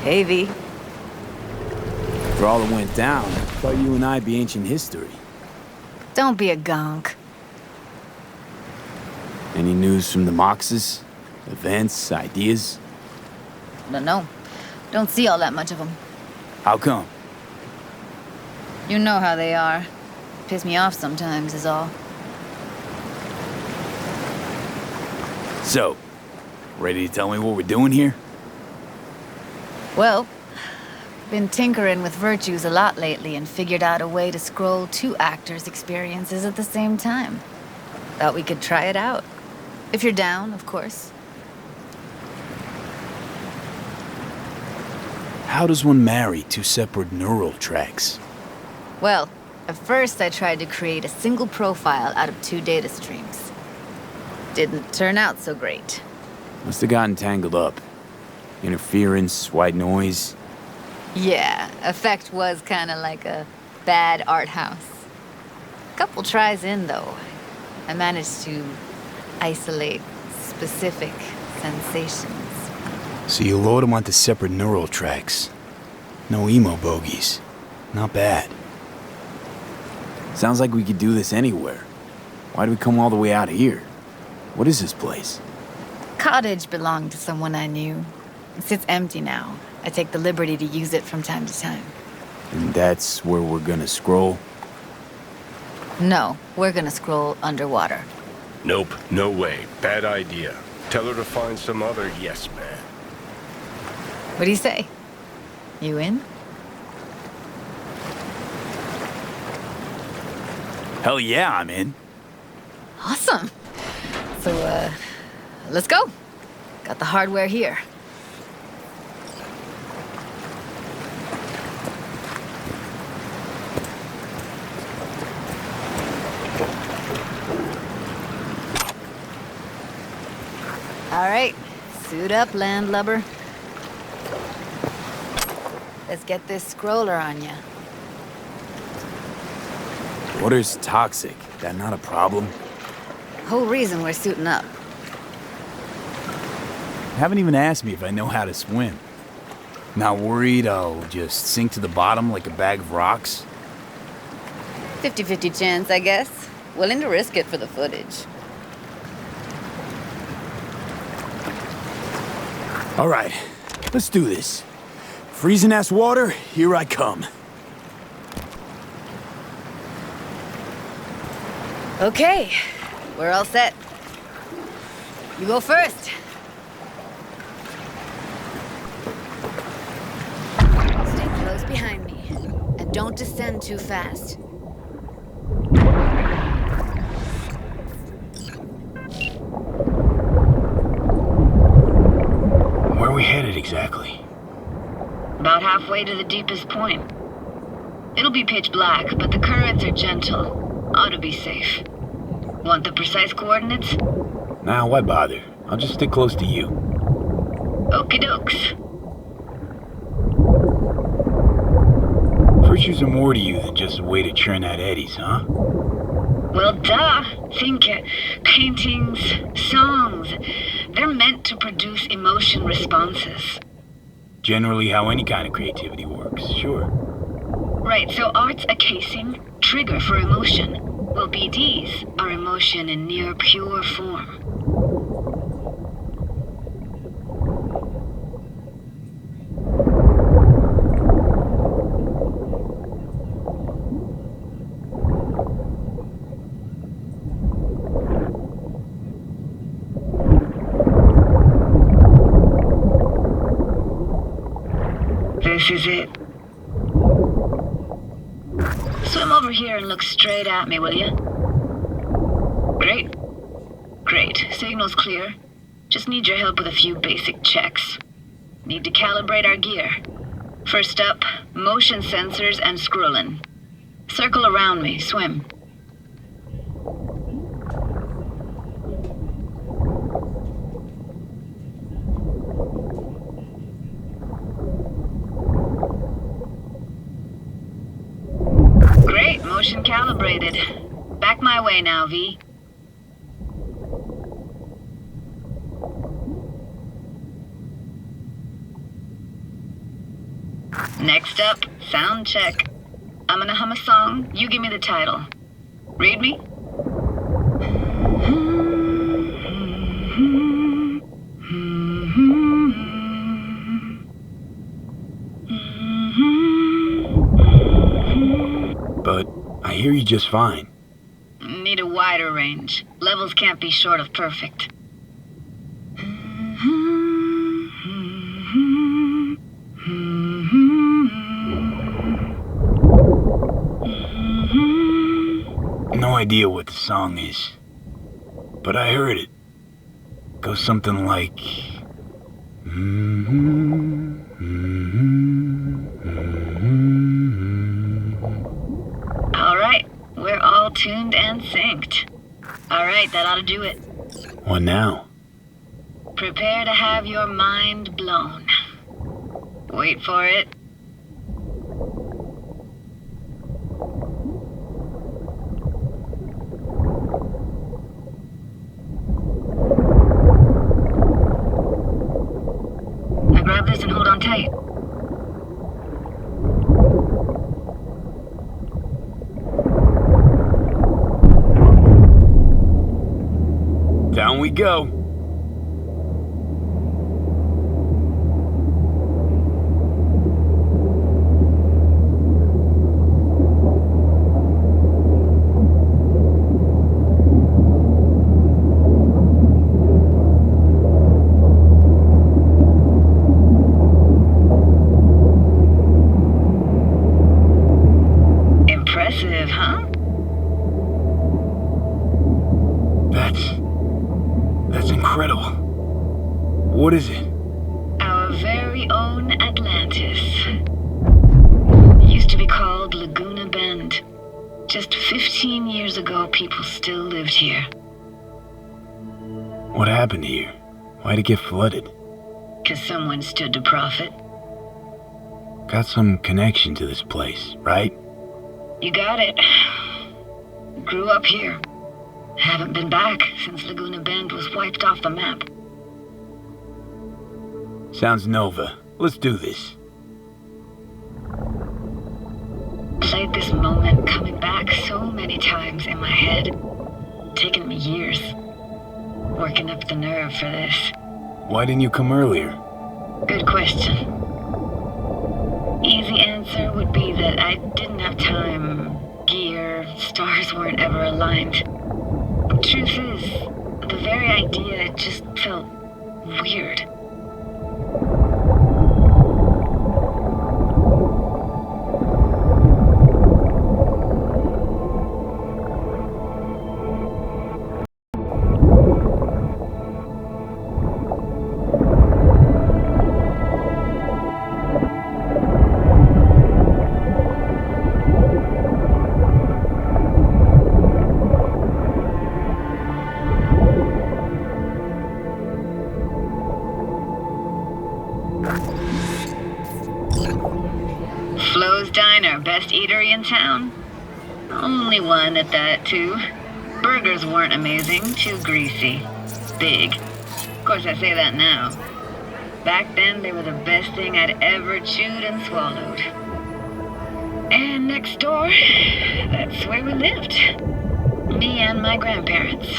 Hey, V. For all that went down, I thought you and I'd be ancient history. Don't be a gonk. Any news from the Moxes? Events, ideas? No. Don't see all that much of them. How come? You know how they are. Piss me off sometimes is all. So, ready to tell me what we're doing here? Well, been tinkering with virtues a lot lately and figured out a way to scroll 2 actors' experiences at the same time. Thought we could try it out. If you're down, of course. How does one marry 2 separate neural tracks? Well, at first I tried to create a single profile out of 2 data streams. Didn't turn out so great. Must have gotten tangled up. Interference, white noise. Yeah, effect was kind of like a bad art house. Couple tries in, though, I managed to isolate specific sensations. So you load them onto separate neural tracks. No emo bogies. Not bad. Sounds like we could do this anywhere. Why do we come all the way out here? What is this place? Cottage belonged to someone I knew. It sits empty now. I take the liberty to use it from time to time. And that's where we're gonna scroll? No, we're gonna scroll underwater. Nope, no way. Bad idea. Tell her to find some other yes man. What do you say? You in? Hell yeah, I'm in. Awesome. So, let's go. Got the hardware here. All right, suit up, landlubber. Let's get this scroller on ya. Water's toxic. That not a problem? Whole reason we're suiting up. Haven't even asked me if I know how to swim. Not worried I'll just sink to the bottom like a bag of rocks? 50-50 chance, I guess. Willing to risk it for the footage. All right, let's do this. Freezing ass water, here I come. Okay, we're all set. You go first. Stay close behind me, and don't descend too fast. Where are we headed exactly? About halfway to the deepest point. It'll be pitch black, but the currents are gentle. Ought to be safe. Want the precise coordinates? Nah, why bother? I'll just stick close to you. Okie dokes. Virtues are more to you than just a way to churn out eddies, huh? Well, duh. Think paintings, songs. They're meant to produce emotion responses. Generally how any kind of creativity works, sure. Right, so art's a casing, trigger for emotion. Well, BDs are emotion in near pure form. This is it. Swim over here and look straight at me, will you? Great. Great. Signal's clear. Just need your help with a few basic checks. Need to calibrate our gear. First up, motion sensors and scrolling. Circle around me, swim. Great, motion calibrated. Back my way now, V. Next up, sound check. I'm gonna hum a song, you give me the title. Read me? But I hear you just fine. Need a wider range. Levels can't be short of perfect. No idea what the song is, but I heard it. Goes something like... All right, we're all tuned and synced. All right, that ought to do it. What now? Prepare to have your mind blown. Wait for it. On we go. Impressive, huh? That's incredible. What is it? Our very own Atlantis. Used to be called Laguna Bend. Just 15 years ago, people still lived here. What happened here? Why'd it get flooded? 'Cause someone stood to profit. Got some connection to this place, right? You got it. Grew up here. Haven't been back since Laguna Bend was wiped off the map. Sounds Nova. Let's do this. Played this moment coming back so many times in my head. Taken me years. Working up the nerve for this. Why didn't you come earlier? Good question. Easy answer would be that I didn't have time, gear, stars weren't ever aligned. Truth is, the very idea just felt weird. Flo's Diner, best eatery in town? Only one at that, too. Burgers weren't amazing, too greasy. Big. Of course, I say that now. Back then, they were the best thing I'd ever chewed and swallowed. And next door, that's where we lived. Me and my grandparents.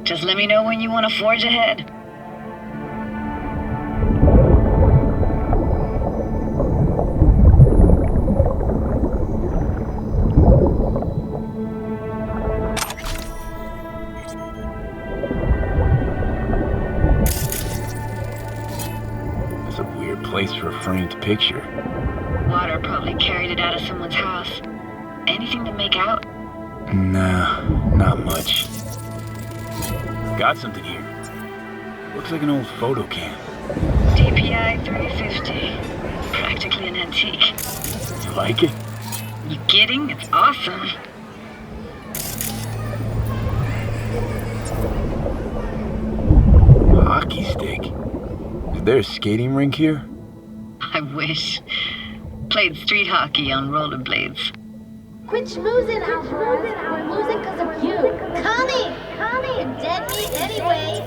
Just let me know when you want to forge ahead. Place for a framed picture. Water probably carried it out of someone's house. Anything to make out? Nah, not much. Got something here. Looks like an old photo cam. DPI 350. Practically an antique. You like it? You kidding? It's awesome. Hockey stick. Is there a skating rink here? I wish. Played street hockey on rollerblades. Quit schmoozing, Alvarez. We're losing because of you. Connie! You're dead meat anyway.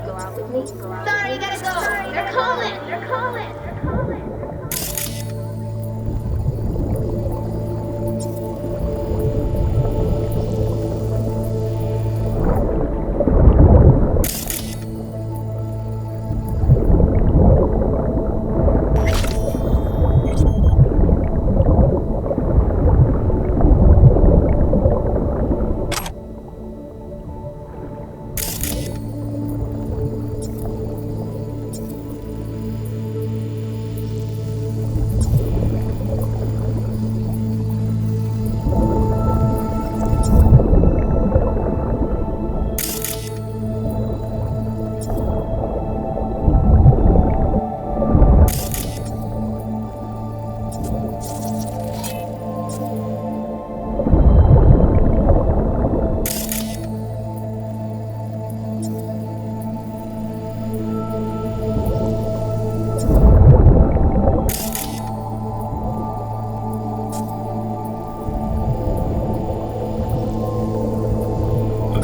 Go out with me. Sorry, you gotta go. They're calling.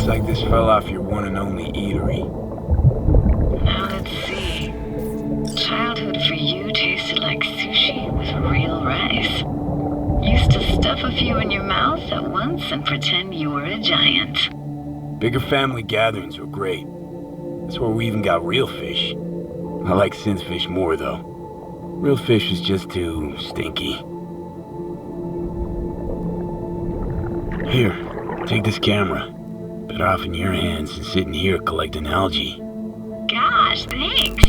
Like this fell off your one and only eatery. Now let's see. Childhood for you tasted like sushi with real rice. Used to stuff a few in your mouth at once and pretend you were a giant. Bigger family gatherings are great. That's where we even got real fish. I like synth fish more, though. Real fish is just too stinky. Here, take this camera. Better off in your hands than sitting here collecting algae. Gosh, thanks.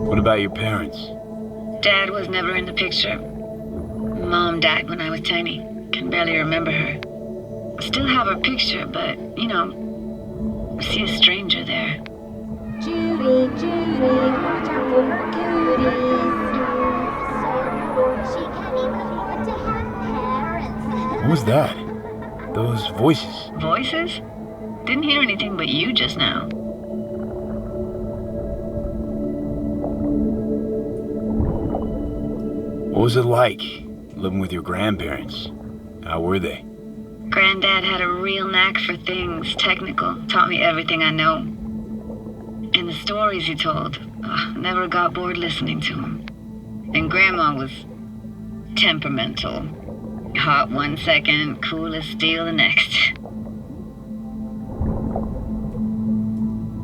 What about your parents? Dad was never in the picture. Mom died when I was tiny. Can barely remember her. Still have her picture, but, you know, I see a stranger there. Judy, watch out for her cuties. She can't even afford to have parents. What was that? Those voices. Voices? Didn't hear anything but you just now. What was it like, living with your grandparents? How were they? Granddad had a real knack for things technical. Taught me everything I know. And the stories he told, never got bored listening to him. And Grandma was temperamental. Hot one second, cool as steel the next.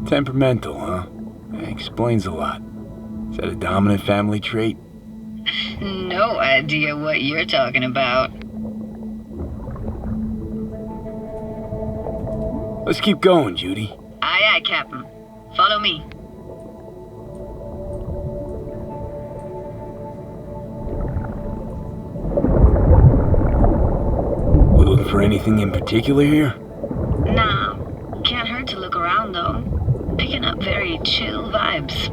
Temperamental, huh? Explains a lot. Is that a dominant family trait? No idea what you're talking about. Let's keep going, Judy. Aye, aye, Captain. Follow me. We looking for anything in particular here? Nah. Can't hurt to look around, though. Picking up very chill vibes.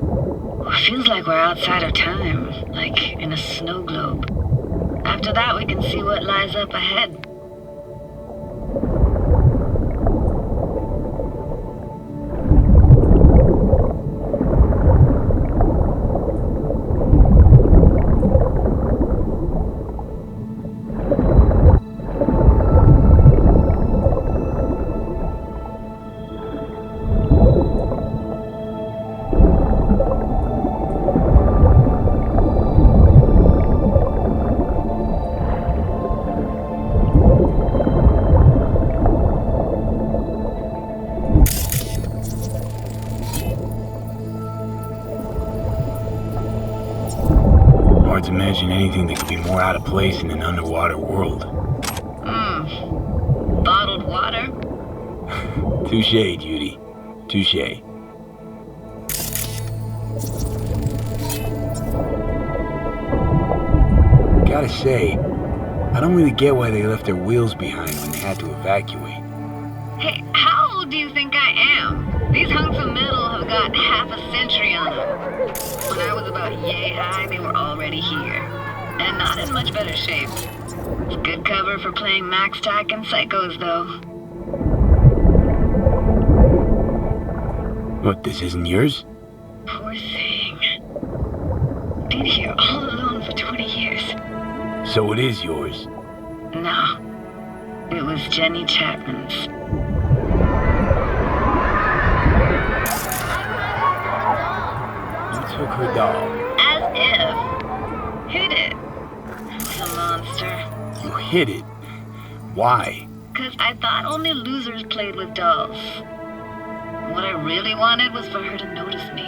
Feels like we're outside of time, like in a snow globe. After that, we can see what lies up ahead. Hard to imagine anything that could be more out of place in an underwater world. Bottled water? Touché, Judy. Touché. Gotta say, I don't really get why they left their wheels behind when they had to evacuate. Hey, how old do you think I am? These hunks of metal have got half a century on them. When I was about yay high, they were already here. And not in much better shape. It's good cover for playing Max Tack and Psychos, though. What, this isn't yours? Poor thing. Been here all alone for 20 years. So it is yours? No. It was Jenny Chapman's. Took her doll. As if. Hid it. What a monster. You hid it? Why? 'Cause I thought only losers played with dolls. What I really wanted was for her to notice me.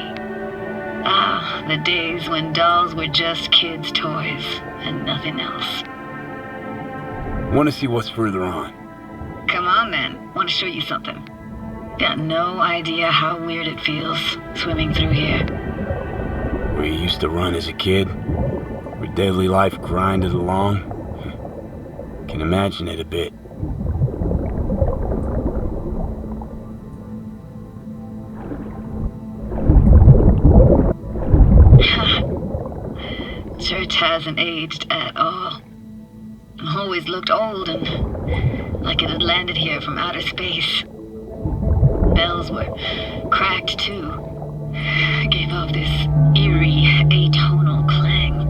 Ah, the days when dolls were just kids' toys and nothing else. Want to see what's further on? Come on then. Want to show you something. Got no idea how weird it feels swimming through here. Where you used to run as a kid? Where daily life grinded along? Can imagine it a bit. Church hasn't aged at all. Always looked old and like it had landed here from outer space. Bells were cracked too. Gave off this eerie, atonal clang.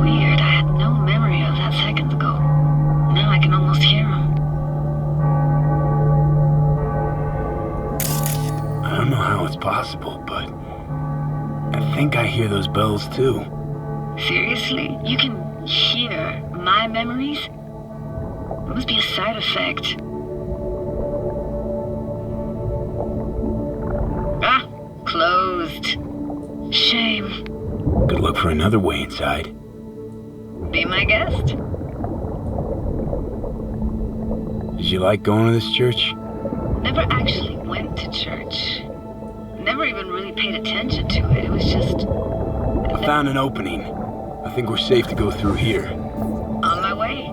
Weird, I had no memory of that seconds ago. Now I can almost hear them. I don't know how it's possible, but I think I hear those bells too. Seriously? You can hear my memories? It must be a side effect. Ah, closed. Shame. Good luck for another way inside. Be my guest. Did you like going to this church? Never actually went to church. Never even really paid attention to it. It was just... I found an opening. I think we're safe to go through here. On my way.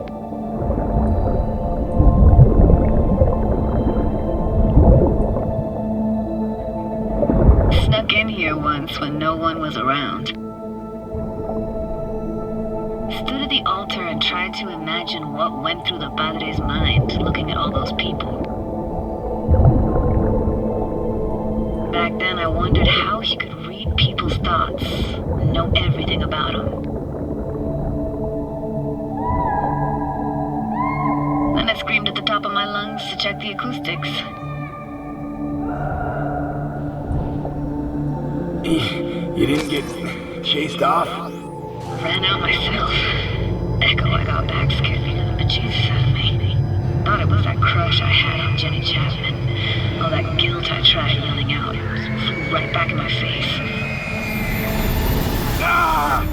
Snuck in here once when no one was around. Stood at the altar and tried to imagine what went through the padre's mind looking at all those people. Back then I wondered how he could read people's thoughts and know everything about them. Then I screamed at the top of my lungs to check the acoustics. You didn't get chased off? Ran out myself. Echo I got back scared me to the bejesus out of me. Thought it was that crush I had on Jenny Chapman. All that guilt I tried yelling out. It flew right back in my face. Ah!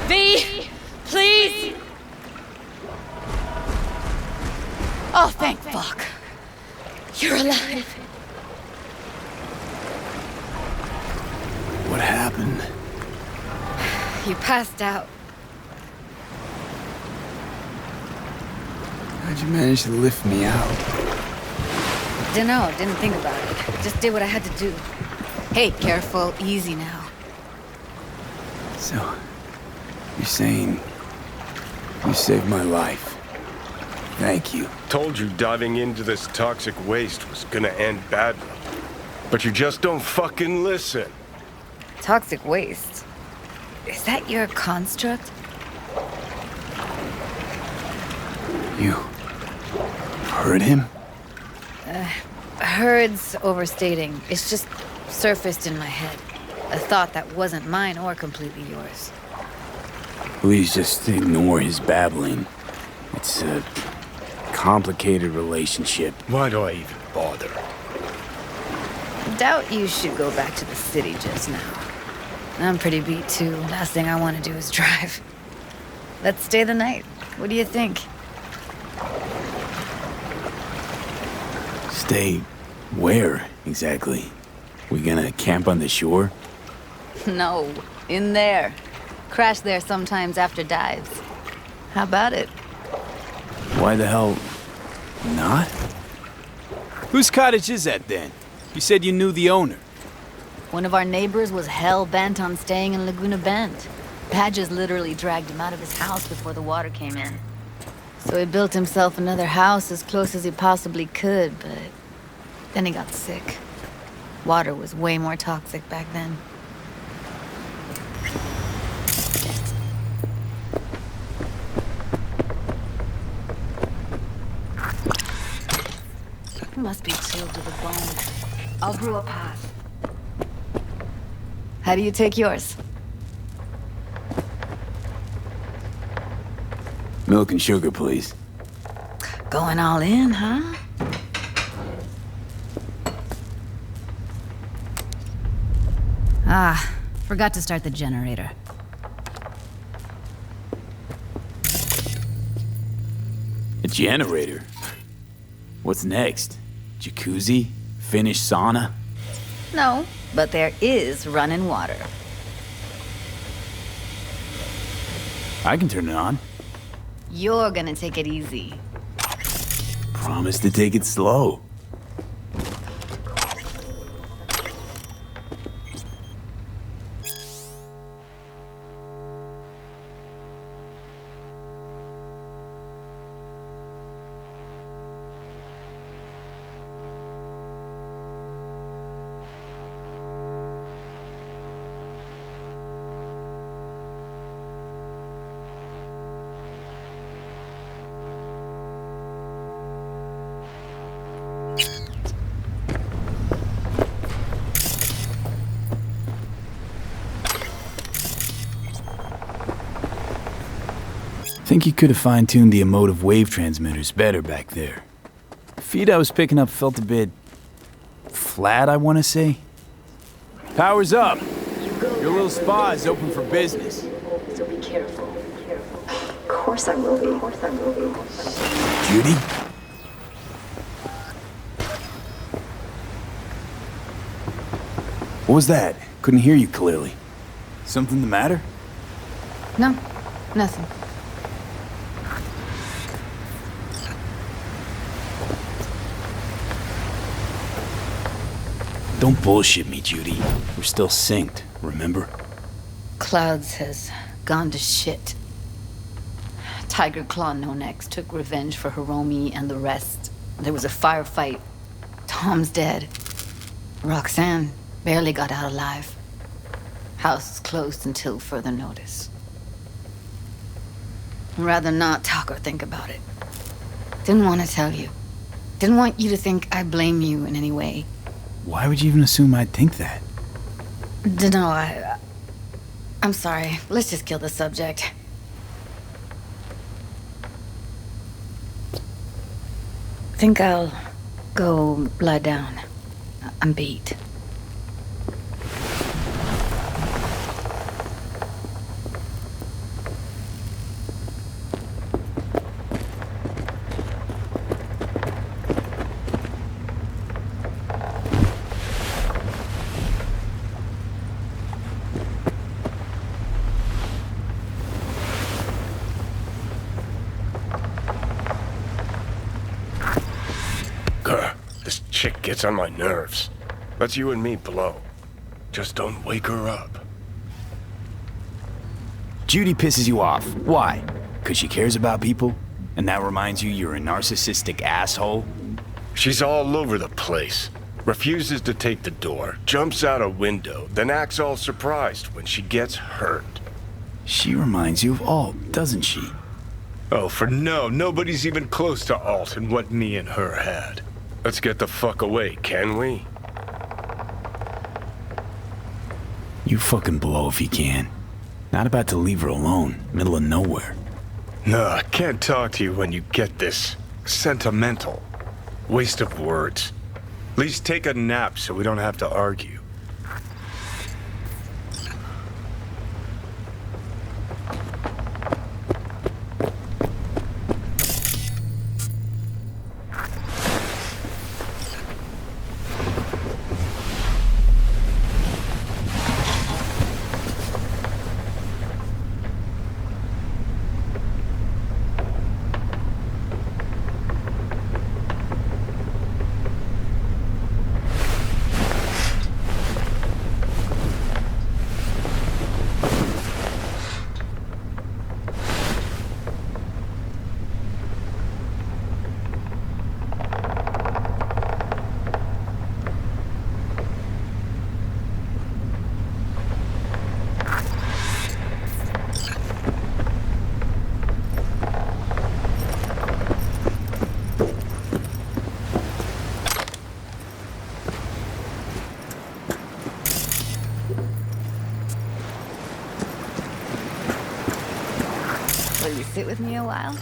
V! Please! Oh, thank fuck. You're alive. What happened? You passed out. How'd you manage to lift me out? Dunno, didn't think about it. Just did what I had to do. Hey, careful, easy now. So, you're saying you saved my life. Thank you. Told you diving into this toxic waste was gonna end badly. But you just don't fucking listen. Toxic waste? Is that your construct? You heard him? Heard's overstating. It's just surfaced in my head. A thought that wasn't mine or completely yours. Please just ignore his babbling. It's a complicated relationship. Why do I even bother? Doubt you should go back to the city just now. I'm pretty beat too. Last thing I want to do is drive. Let's stay the night. What do you think? Stay where, exactly? We gonna camp on the shore? No, in there. Crash there sometimes after dives. How about it? Why the hell not? Whose cottage is that then? You said you knew the owner. One of our neighbors was hell-bent on staying in Laguna Bend. Badges literally dragged him out of his house before the water came in. So he built himself another house as close as he possibly could, but then he got sick. Water was way more toxic back then. He must be chilled to the bone. I'll brew a pot. How do you take yours? Milk and sugar, please. Going all in, huh? Ah, forgot to start the generator. A generator? What's next? Jacuzzi? Finnish sauna? No, but there is running water. I can turn it on. You're gonna take it easy. Promise to take it slow. Think you could have fine-tuned the emotive wave transmitters better back there. The feed I was picking up felt a bit... flat, I want to say. Power's up! Your little spa is open for business. So be careful. Of course I will be. Judy? What was that? Couldn't hear you clearly. Something the matter? No, nothing. Don't bullshit me, Judy. We're still synced, remember? Clouds has gone to shit. Tiger Claw No Necks took revenge for Hiromi and the rest. There was a firefight. Tom's dead. Roxanne barely got out alive. House is closed until further notice. I'd rather not talk or think about it. Didn't want to tell you. Didn't want you to think I blame you in any way. Why would you even assume I'd think that? Dunno, I'm sorry. Let's just kill the subject. Think I'll go lie down. I'm beat. This chick gets on my nerves. Let's you and me blow. Just don't wake her up. Judy pisses you off. Why? 'Cause she cares about people? And that reminds you you're a narcissistic asshole? She's all over the place. Refuses to take the door, jumps out a window, then acts all surprised when she gets hurt. She reminds you of Alt, doesn't she? Oh, nobody's even close to Alt and what me and her had. Let's get the fuck away, can we? You fucking blow if you can. Not about to leave her alone, middle of nowhere. No, I can't talk to you when you get this sentimental. Waste of words. At least take a nap so we don't have to argue. Will you sit with me a while?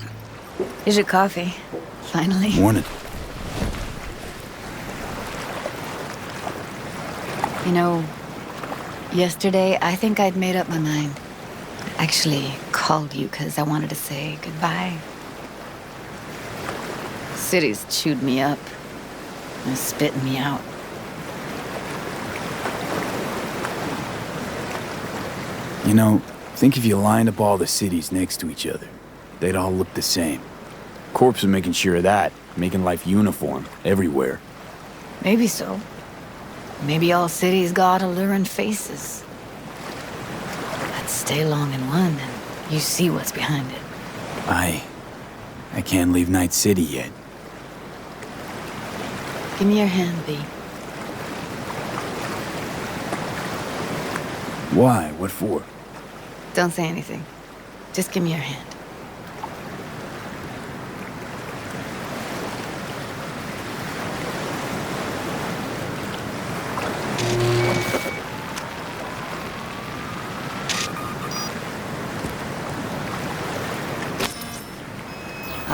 Here's your coffee. Finally. Morning. You know, yesterday I think I'd made up my mind. I actually called you because I wanted to say goodbye. City's chewed me up and spitting me out. You know, think if you lined up all the cities next to each other, they'd all look the same. Corps are making sure of that, making life uniform everywhere. Maybe so. Maybe all cities got alluring faces. Let's stay long in one and you see what's behind it. I can't leave Night City yet. Give me your hand, B. Why? What for? Don't say anything. Just give me your hand.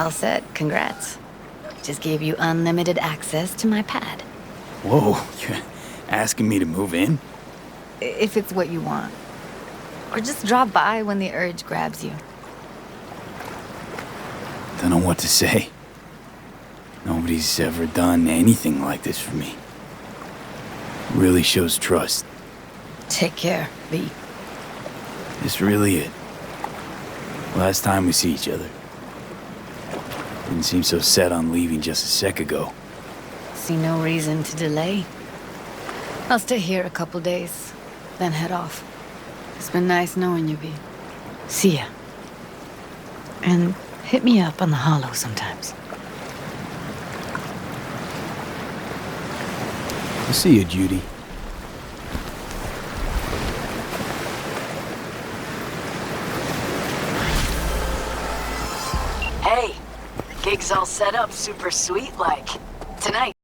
All set. Congrats. Just gave you unlimited access to my pad. Whoa, you're asking me to move in? If it's what you want. Or just drop by when the urge grabs you. Don't know what to say. Nobody's ever done anything like this for me. Really shows trust. Take care, V. It's really it. Last time we see each other. Didn't seem so set on leaving just a sec ago. See no reason to delay. I'll stay here a couple days, then head off. It's been nice knowing you, V. See ya. And hit me up on the holo sometimes. I'll see you, Judy. Hey, gig's all set up super sweet like. Tonight.